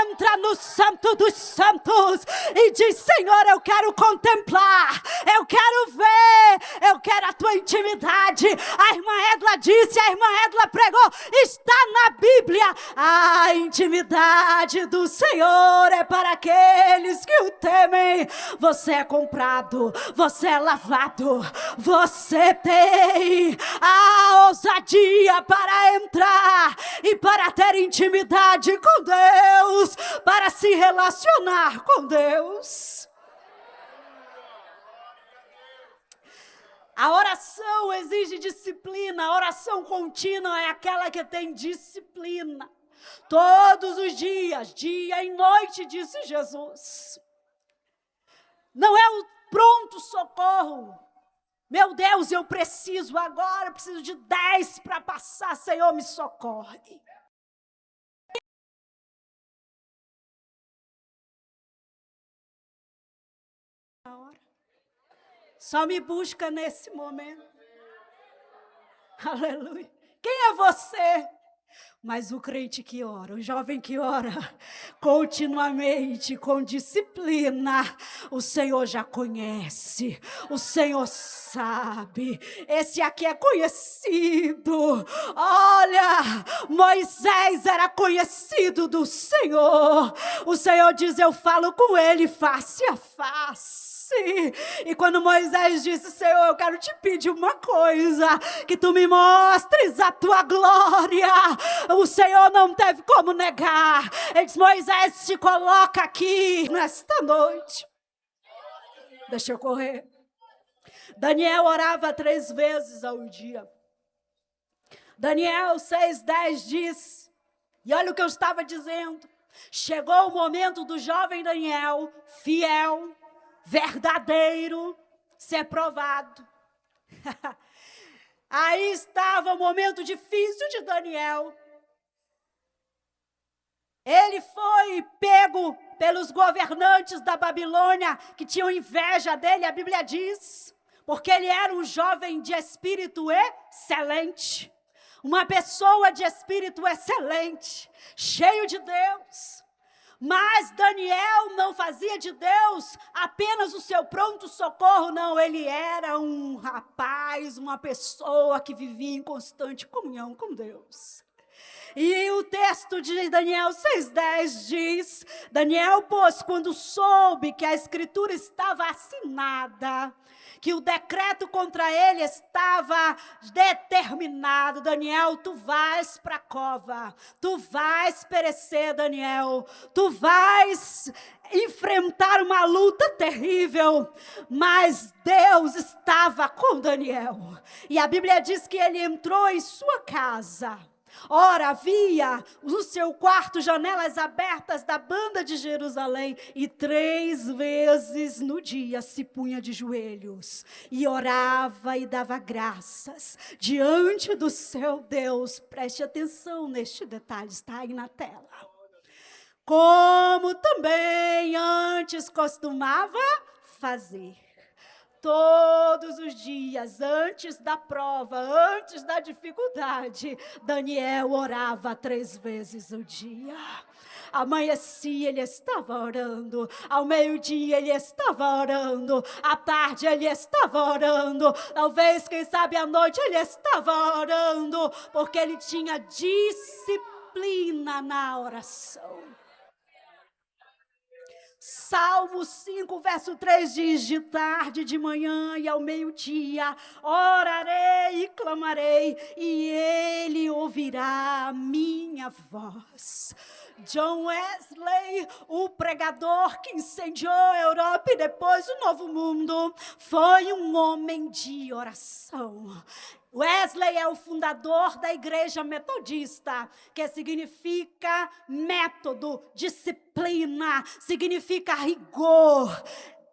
entra no Santo dos Santos e diz: Senhor, eu quero contemplar, eu quero ver, eu quero a tua intimidade. A irmã Edla disse, a irmã Edla pregou, está na Bíblia, a intimidade do Senhor é para aqueles que o temem. Você é comprado, você é lavado, você tem a ousadia para entrar e para ter intimidade com Deus, para se relacionar com Deus. A oração exige disciplina, a oração contínua é aquela que tem disciplina. Todos os dias, dia e noite, disse Jesus. Não é o pronto socorro. Meu Deus, eu preciso agora, eu preciso de 10 para passar, Senhor, me socorre. Só me busca nesse momento. Aleluia. Quem é você? Mas o crente que ora, o jovem que ora continuamente, com disciplina, o Senhor já conhece, o Senhor sabe. Esse aqui é conhecido. Olha, Moisés era conhecido do Senhor. O Senhor diz: eu falo com ele face a face. Sim. E quando Moisés disse, Senhor, eu quero te pedir uma coisa, que tu me mostres a tua glória. O Senhor não teve como negar. Ele disse, Moisés, se coloca aqui nesta noite. Deixa eu correr. Daniel orava 3 vezes ao dia. Daniel 6:10 diz, e olha o que eu estava dizendo, chegou o momento do jovem Daniel, fiel, verdadeiro, ser provado. Aí estava o momento difícil de Daniel. Ele foi pego pelos governantes da Babilônia, que tinham inveja dele, a Bíblia diz, porque ele era um jovem de espírito excelente. Uma pessoa de espírito excelente, cheio de Deus. Mas Daniel não fazia de Deus apenas o seu pronto socorro, não. Ele era um rapaz, uma pessoa que vivia em constante comunhão com Deus. E o texto de Daniel 6:10 diz, Daniel, pois, quando soube que a escritura estava assinada, que o decreto contra ele estava determinado, Daniel, tu vais para a cova, tu vais perecer, Daniel, tu vais enfrentar uma luta terrível, mas Deus estava com Daniel, e a Bíblia diz que ele entrou em sua casa. Ora, havia no seu quarto janelas abertas da banda de Jerusalém, e 3 vezes no dia se punha de joelhos e orava e dava graças diante do seu Deus. Preste atenção neste detalhe, está aí na tela. Como também antes costumava fazer. Todos os dias, antes da prova, antes da dificuldade, Daniel orava 3 vezes o dia. Amanhecia, ele estava orando. Ao meio-dia, ele estava orando. À tarde, ele estava orando. Talvez, quem sabe, à noite, ele estava orando. Porque ele tinha disciplina na oração. Salmo 5, verso 3 diz, de tarde, de manhã e ao meio-dia, orarei e clamarei, e ele ouvirá a minha voz. John Wesley, o pregador que incendiou a Europa e depois o Novo Mundo, foi um homem de oração. Wesley é o fundador da Igreja Metodista, que significa método, disciplina, significa rigor.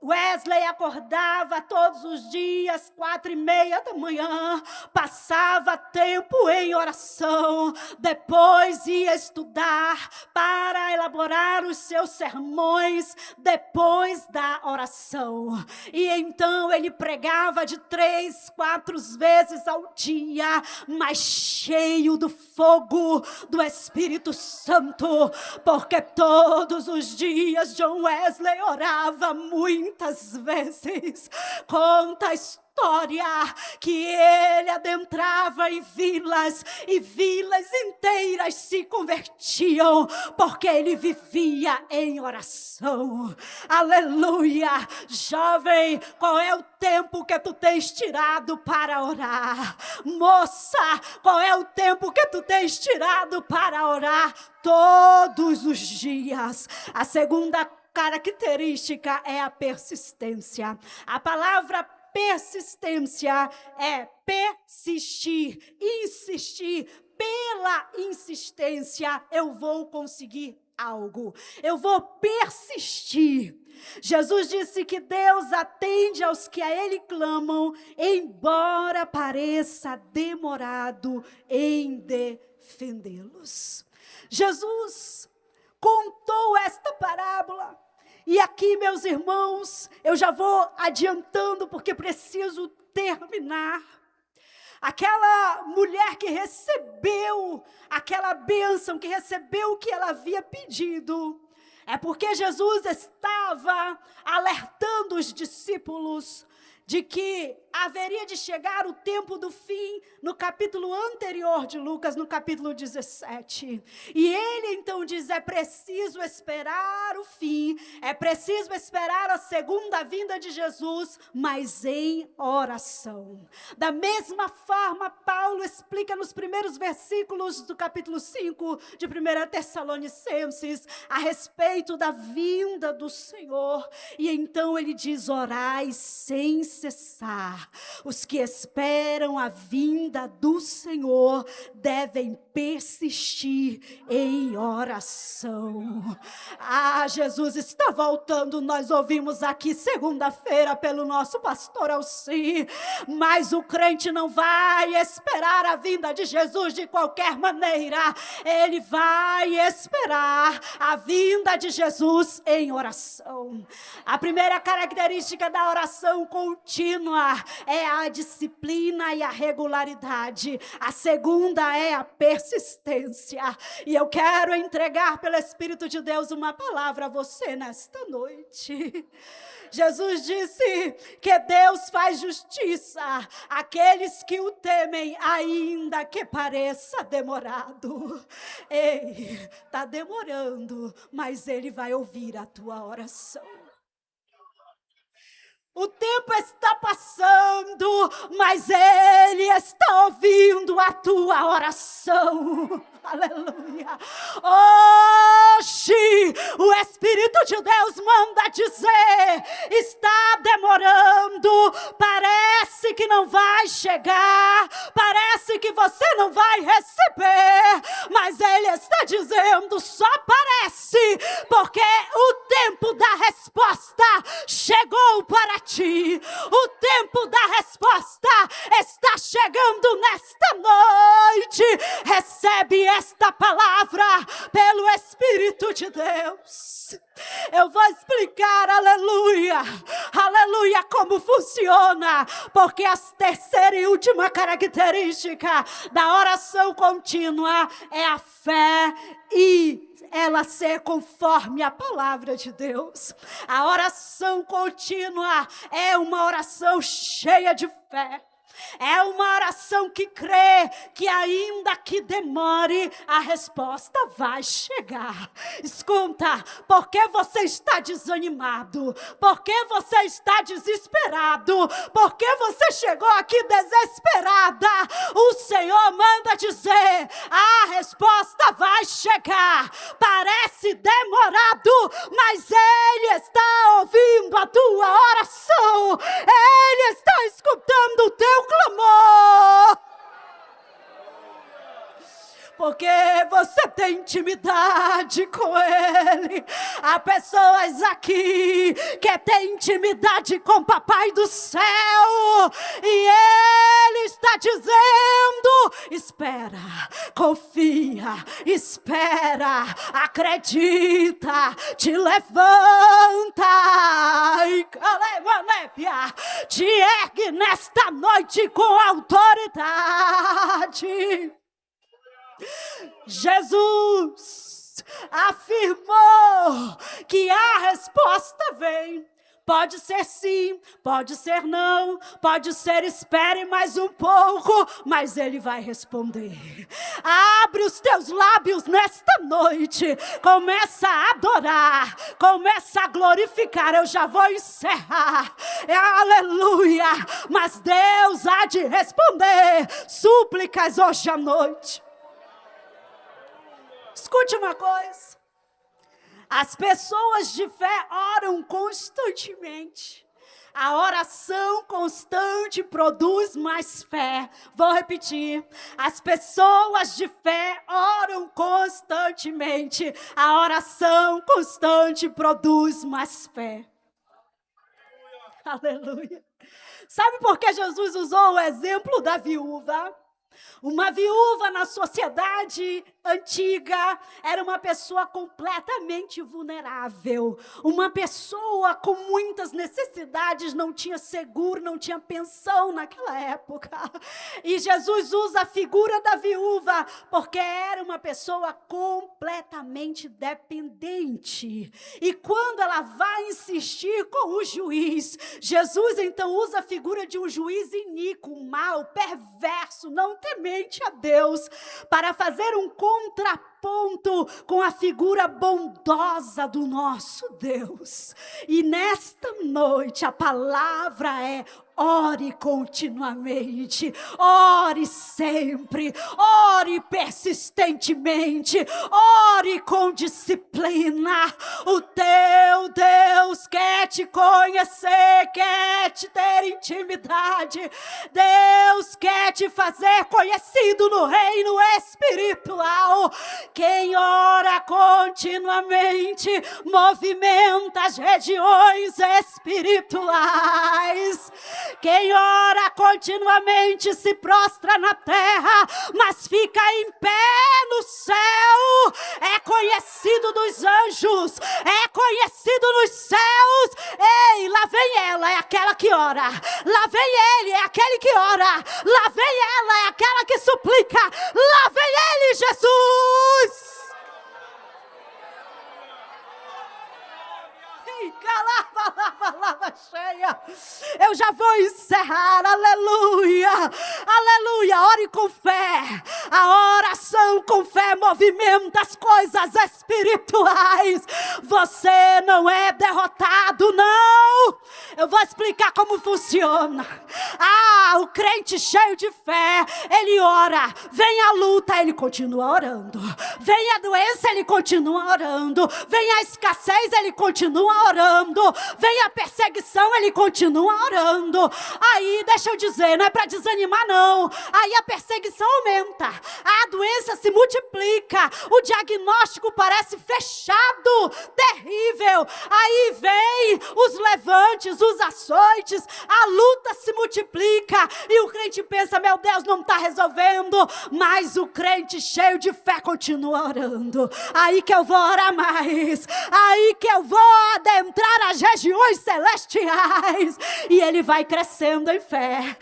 Wesley acordava todos os dias, 4:30 da manhã, passava tempo em oração, depois ia estudar para elaborar os seus sermões depois da oração. E então ele pregava de 3, 4 vezes ao dia, mas cheio do fogo do Espírito Santo, porque todos os dias John Wesley orava muitas vezes. Conta a história que ele adentrava em vilas, e vilas inteiras se convertiam, porque ele vivia em oração. Aleluia! Jovem, qual é o tempo que tu tens tirado para orar? Moça, qual é o tempo que tu tens tirado para orar? Todos os dias. A segunda característica é a persistência. A palavra persistência é persistir, insistir. Pela insistência eu vou conseguir algo. Eu vou persistir. Jesus disse que Deus atende aos que a Ele clamam, embora pareça demorado em defendê-los. Jesus contou esta parábola. E aqui, meus irmãos, eu já vou adiantando porque preciso terminar. Aquela mulher que recebeu aquela bênção, que recebeu o que ela havia pedido, é porque Jesus estava alertando os discípulos de que haveria de chegar o tempo do fim no capítulo anterior de Lucas, no capítulo 17. E ele então diz, é preciso esperar o fim, é preciso esperar a segunda vinda de Jesus, mas em oração. Da mesma forma, Paulo explica nos primeiros versículos do capítulo 5 de 1 Tessalonicenses, a respeito da vinda do Senhor. E então ele diz, orai sem cessar. Os que esperam a vinda do Senhor devem persistir em oração. Jesus está voltando, nós ouvimos aqui segunda-feira pelo nosso pastor Alci, mas o crente não vai esperar a vinda de Jesus de qualquer maneira, ele vai esperar a vinda de Jesus em oração. A primeira característica da oração contínua é a disciplina e a regularidade. A segunda é a persistência. E eu quero entregar pelo Espírito de Deus uma palavra a você nesta noite. Jesus disse que Deus faz justiça àqueles que o temem, ainda que pareça demorado. Ei, está demorando, mas Ele vai ouvir a tua oração. O tempo está passando, mas Ele está ouvindo a tua oração. Aleluia. Hoje, o Espírito de Deus manda dizer, está demorando, parece que não vai chegar, parece que você não vai receber, mas Ele está dizendo, só parece, porque o tempo da resposta chegou para ti. O tempo da resposta está chegando nesta noite. Recebe esta palavra pelo Espírito de Deus. Eu vou explicar, aleluia, aleluia, como funciona, porque a terceira e última característica da oração contínua é a fé e ela ser conforme a palavra de Deus. A oração contínua é uma oração cheia de fé. É uma oração que crê que ainda que demore, a resposta vai chegar. Escuta, por que você está desanimado? Por que você está desesperado? Por que você chegou aqui desesperada? O Senhor manda dizer, a resposta vai chegar. Parece demorado, mas Ele está ouvindo a tua oração. Ele está escutando o teu clamor, porque você tem intimidade com Ele. Há pessoas aqui que têm intimidade com o Papai do Céu, e Ele está dizendo, espera, confia, espera, acredita, te levanta, te ergue nesta noite com autoridade. Jesus afirmou que a resposta vem. Pode ser sim, pode ser não, pode ser espere mais um pouco, mas Ele vai responder. Abre os teus lábios nesta noite, começa a adorar, começa a glorificar. Eu já vou encerrar, aleluia, mas Deus há de responder súplicas hoje à noite. Escute uma coisa. As pessoas de fé oram constantemente. A oração constante produz mais fé. Vou repetir. As pessoas de fé oram constantemente. A oração constante produz mais fé. Aleluia. Sabe por que Jesus usou o exemplo da viúva? Uma viúva na sociedade antiga era uma pessoa completamente vulnerável, uma pessoa com muitas necessidades, não tinha seguro, não tinha pensão naquela época. E Jesus usa a figura da viúva porque era uma pessoa completamente dependente. E quando ela vai insistir com o juiz, Jesus então usa a figura de um juiz iníquo, mau, perverso, não temente a Deus, para fazer um contraponto com a figura bondosa do nosso Deus. E nesta noite a palavra é: ore continuamente, ore sempre, ore persistentemente, ore com disciplina. O teu Deus quer te conhecer, quer te ter intimidade. Deus quer te fazer conhecido no reino espiritual. Quem ora continuamente movimenta as regiões espirituais. Quem ora continuamente se prostra na terra, mas fica em pé no céu. É conhecido dos anjos, é conhecido nos céus. Ei, lá vem ela, é aquela que ora. Lá vem ele, é aquele que ora. Lá vem ela, é aquela que suplica. Lá vem ele, Jesus. Palavra cheia. Eu já vou encerrar. Aleluia, aleluia. Ore com fé. A oração com fé movimenta as coisas espirituais. Você não é derrotado, não. Eu vou explicar como funciona. O crente cheio de fé, ele ora. Vem a luta, ele continua orando. Vem a doença, ele continua orando. Vem a escassez, ele continua orando. Vem a perseguição, ele continua orando. Aí, deixa eu dizer, não é para desanimar, não. Aí a perseguição aumenta, a doença se multiplica, o diagnóstico parece fechado, terrível. Aí vem os levantes, os açoites, a luta se multiplica e o crente pensa: meu Deus, não está resolvendo. Mas o crente cheio de fé continua orando. Aí que eu vou orar mais, aí que eu vou adentrar as regiões celestiais. E ele vai crescendo em fé.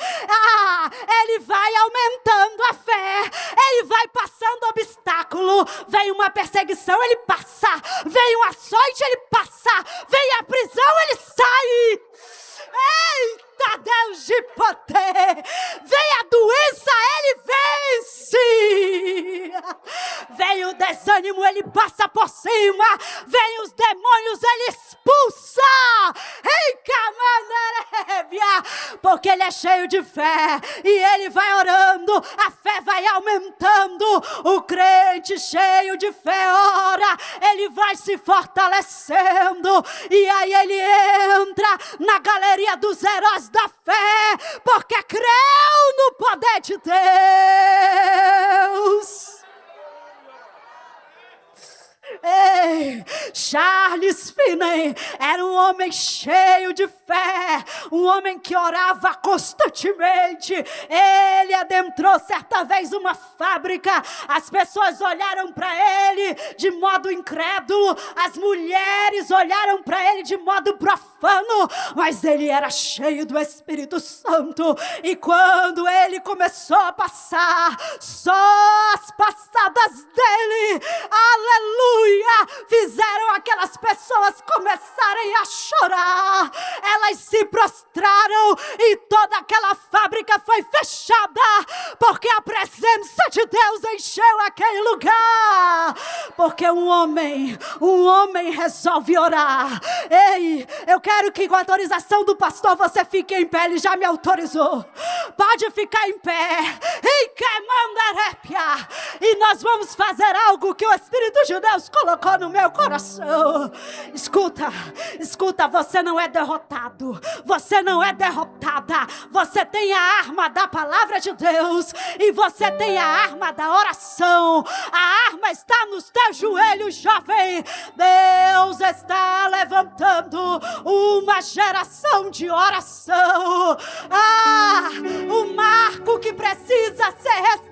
Ele vai aumentando a fé. Ele vai passando obstáculo. Vem uma perseguição, ele passa. Vem um açoite, ele passa. Vem a prisão, ele sai. Eita, Deus de poder! Vem a doença, ele vence! Vem o desânimo, ele passa por cima! Vem os demônios, ele expulsa! Ei, camanarébia! Porque ele é cheio de fé e ele vai orando, a fé vai aumentando. O crente cheio de fé ora, ele vai se fortalecendo e aí ele entra na galeria dos heróis da fé, porque creu no poder de Deus. Ei, Charles Finney era um homem cheio de fé, um homem que orava constantemente. Ele adentrou certa vez uma fábrica, as pessoas olharam para ele de modo incrédulo, as mulheres olharam para ele de modo profano, mas ele era cheio do Espírito Santo. E quando ele começou a passar, só as passadas dele, aleluia, fizeram aquelas pessoas começarem a chorar. Elas se prostraram e toda aquela fábrica foi fechada, porque a presença de Deus encheu aquele lugar. Porque um homem resolve orar. Ei, eu quero que com a autorização do pastor você fique em pé, ele já me autorizou. Pode ficar em pé. E nós vamos fazer algo que o Espírito de Deus colocou no meu coração. Escuta, você não é derrotado, você não é derrotada. Você tem a arma da palavra de Deus e você tem a arma da oração. A arma está nos teus joelhos, jovem. Deus está levantando uma geração de oração. O marco que precisa ser restaurado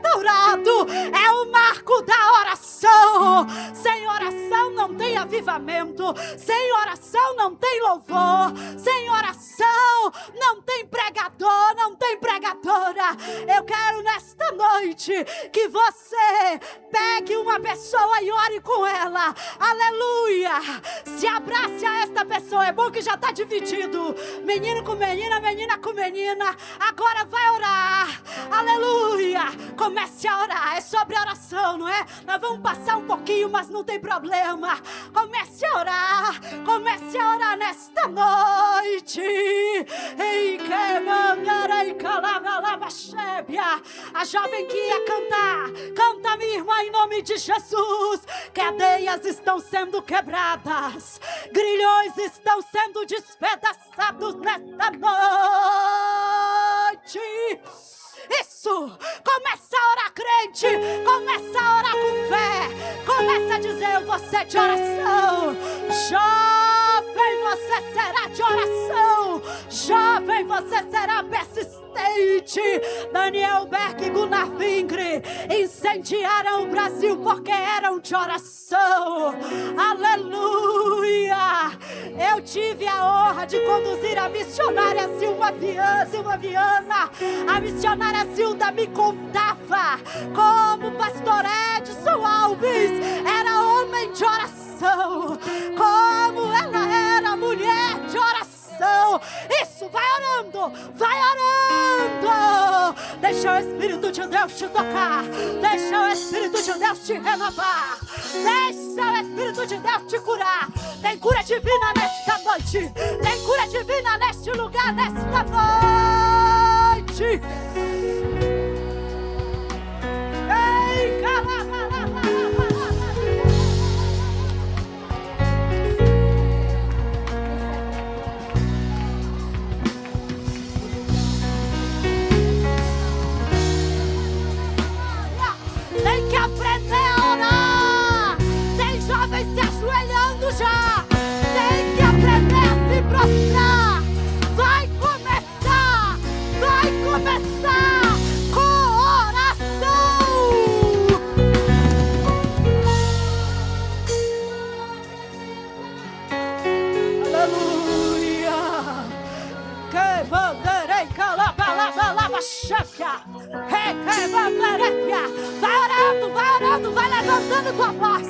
Eu quero nesta noite que você pegue uma pessoa e ore com ela. Aleluia. Se abrace a esta pessoa. É bom que já está dividido. Menino com menina, menina com menina. Agora vai orar. Aleluia. Comece a orar. É sobre oração, não é? Nós vamos passar um pouquinho, mas não tem problema. Comece a orar. Comece a orar nesta noite. Ei, que mandarei calava chébia. A jovem que ia cantar. Canta, minha irmã, em nome de Jesus. Cadeias estão sendo quebradas. Grilhões estão sendo despedaçados nesta noite. Isso! Começa a orar, crente! Começa a orar com fé! Começa a dizer: eu vou ser de oração! Jovem, você será de oração! Jovem, você será persistente! Daniel Berg e Gunnar Vingre incendiaram o Brasil porque eram de oração. Aleluia! Eu tive a honra de conduzir a missionária Zilma Viana. A missionária Zilda me contava como o pastor Edson Alves era homem de oração, como ela era mulher de oração. Isso, vai orando, vai orando. Deixa o Espírito de Deus te tocar. Deixa o Espírito de Deus te renovar. Deixa o Espírito de Deus te curar. Tem cura divina nesta noite. Tem cura divina neste lugar, nesta noite. Ei, cala. Tem que aprender a orar. Tem jovens se ajoelhando já. Tem que aprender a se prostrar. Vai começar com oração. Aleluia. Que bandeirei calaba cheia. Vai orando, vai levantando tua voz.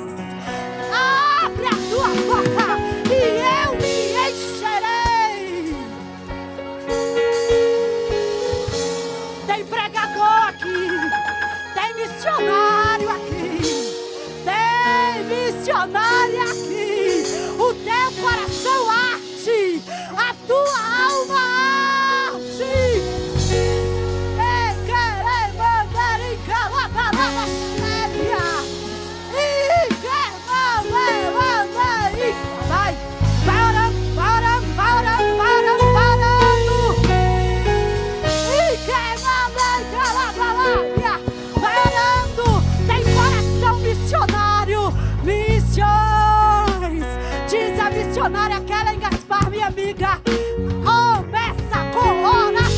Abre a tua boca e eu te encherei. Tem pregador aqui, tem missionário aqui, tem missionária aqui. O teu coração arde, a tua alma arde. Vai orando. Tem coração missionário. Missões. Diz a missionária Kellen Gaspar, minha amiga. Começa com oração.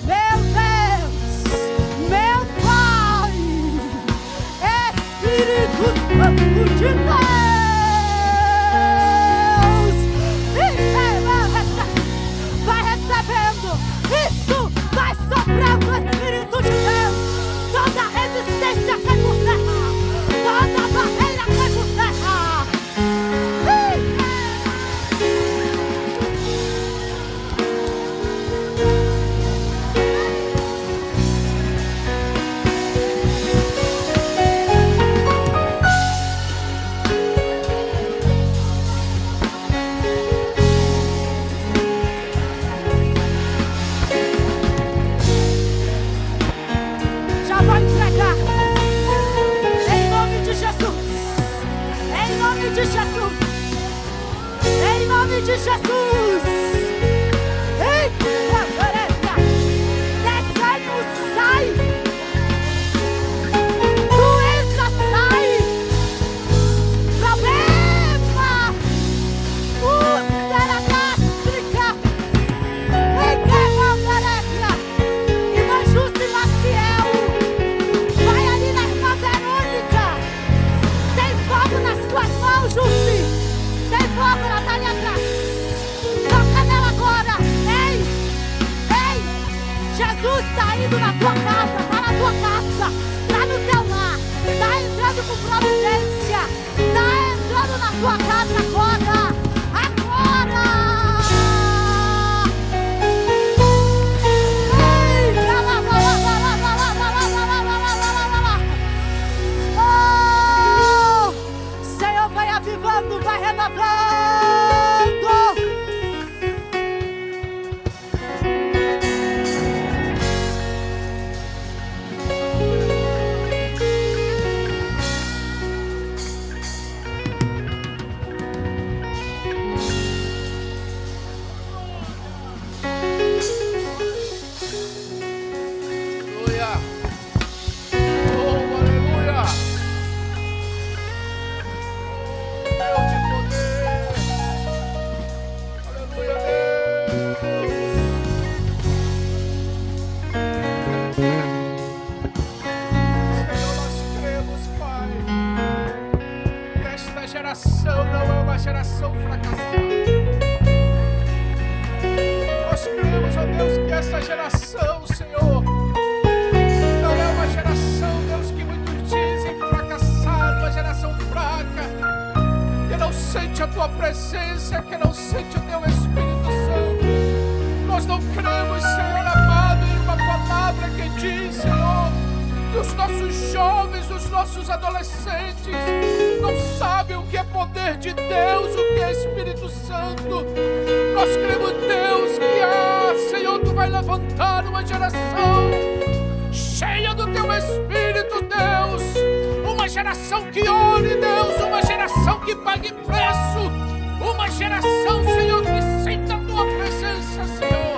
Meu Deus, meu Pai, Espírito Santo de Deus, vai recebendo, isso, vai soprando o Espírito de Deus, toda resistência cai por terra, toda barreira cai por terra. Já vou entregar. Em nome de Jesus. Em nome de Jesus. Em nome de Jesus. Ei, desânimo sai. Doença sai. Problema. Úlcera gástrica. Ei, que maldareca. Irmã Júcia Maciel. Vai ali na irmã Verônica. tá indo na tua casa, tá na tua casa, tá no teu lar, tá entrando com providência, tá entrando na tua casa agora. Senhor, vai avivando, vai renovando. Geração não é uma geração fracassada. Nós cremos, ó Deus, que essa geração, Senhor, não é uma geração, Deus, que muitos dizem fracassada, uma geração fraca, que não sente a Tua presença, que não sente o Teu Espírito Santo. Nós não cremos, Senhor amado, em uma palavra que diz, Senhor, que os nossos jovens, os nossos adolescentes não sabem o que é poder de Deus, o que é Espírito Santo. Nós cremos, Deus, que Senhor, Tu vai levantar uma geração cheia do Teu Espírito, Deus, uma geração que ore, Deus, uma geração que pague preço, uma geração, Senhor, que sinta a Tua presença, Senhor.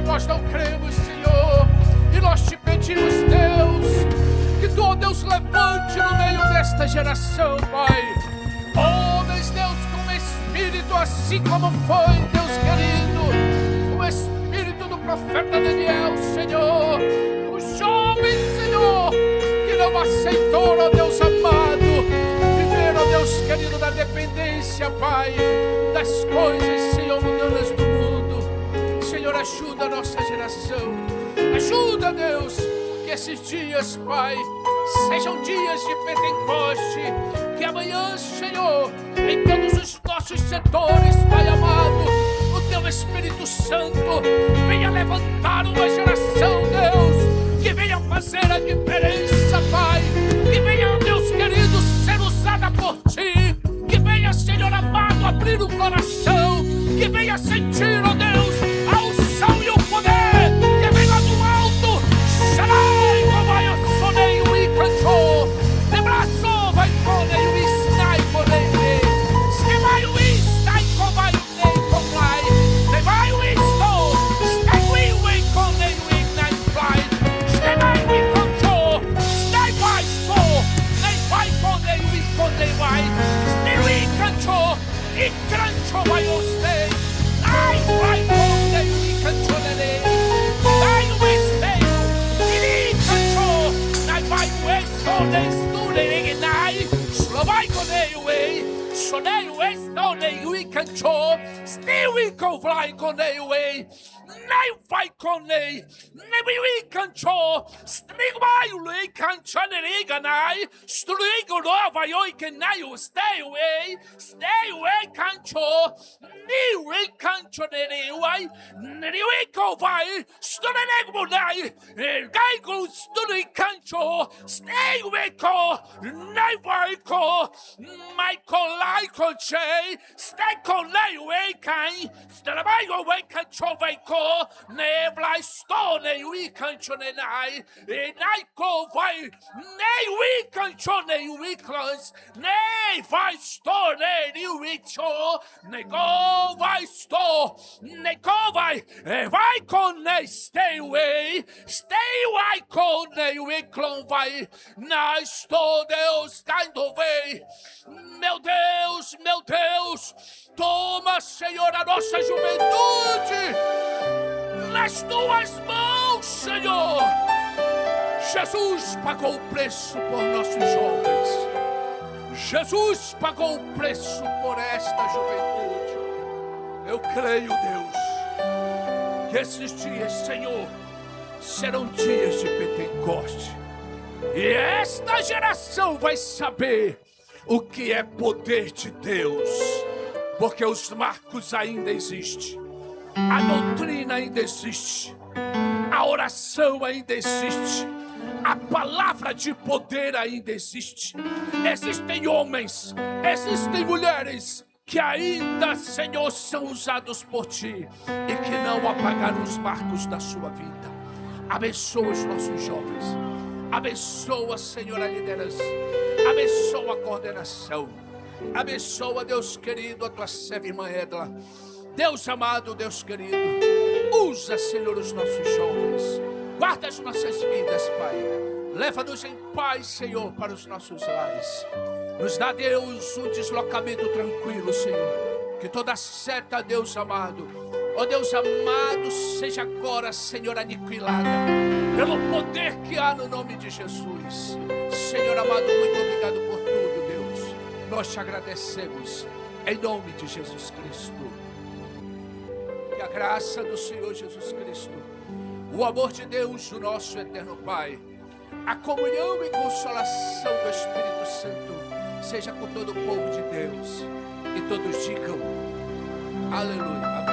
Nós não cremos, Senhor, e nós Te pedimos, Deus, que Tu, ó Deus, levante no meio desta geração, Pai, homens, Deus, com espírito assim como foi, Deus querido, o espírito do profeta Daniel, Senhor, os jovens, Senhor, que não aceitou, ó Deus amado, viver, ó Deus querido, na dependência, Pai, das coisas, Senhor, mundanas do mundo. Senhor, ajuda a nossa geração, ajuda, Deus, que esses dias, Pai, sejam dias de Pentecoste, que amanhã, Senhor, em todos os nossos setores, Pai amado, o Teu Espírito Santo venha levantar uma geração, Deus, que venha fazer a diferença, Pai, que venha, Deus querido, ser usada por Ti, que venha, Senhor amado, abrir o coração, que venha sentir, ó Deus, a unção e o poder que vem lá do alto. Sharai, vai eu sonei o icanto, de braço vai pone o istai pone, se vai o istai com vai nem com vai, de vai o isto, stai we com nem o ignai vai, se vai o icanto, stai vai so, nem vai com nem o iconde vai, se o icanto, icanto vai o stay, ai vai com nem o icanto nele, ai o stay. Vai com stay away com o clone vai, na estou Deus está indo bem, meu Deus, toma, Senhor, a nossa juventude nas Tuas mãos, Senhor. Jesus pagou o preço por nossos jovens. Jesus pagou o preço por esta juventude. Eu creio, Deus, que esses dias, Senhor, serão dias de Pentecoste. E esta geração vai saber o que é poder de Deus. Porque os marcos ainda existem. A doutrina ainda existe. A oração ainda existe. A palavra de poder ainda existe. Existem homens, existem mulheres que ainda, Senhor, são usados por Ti e que não apagaram os marcos da sua vida. Abençoa os nossos jovens. Abençoa, Senhor, a liderança. Abençoa a coordenação. Abençoa, Deus querido, a Tua serva irmã Edla. Deus amado, Deus querido, usa, Senhor, os nossos jovens. Guarda as nossas vidas, Pai. Leva-nos em paz, Senhor, para os nossos lares. Nos dá, Deus, um deslocamento tranquilo, Senhor. Que toda seta, Deus amado, ó Deus amado, seja agora, Senhor, aniquilada pelo poder que há no nome de Jesus. Senhor amado, muito obrigado por tudo, Deus. Nós te agradecemos em nome de Jesus Cristo. Que a graça do Senhor Jesus Cristo, o amor de Deus, o nosso eterno Pai, a comunhão e consolação do Espírito Santo seja com todo o povo de Deus. E todos digam aleluia.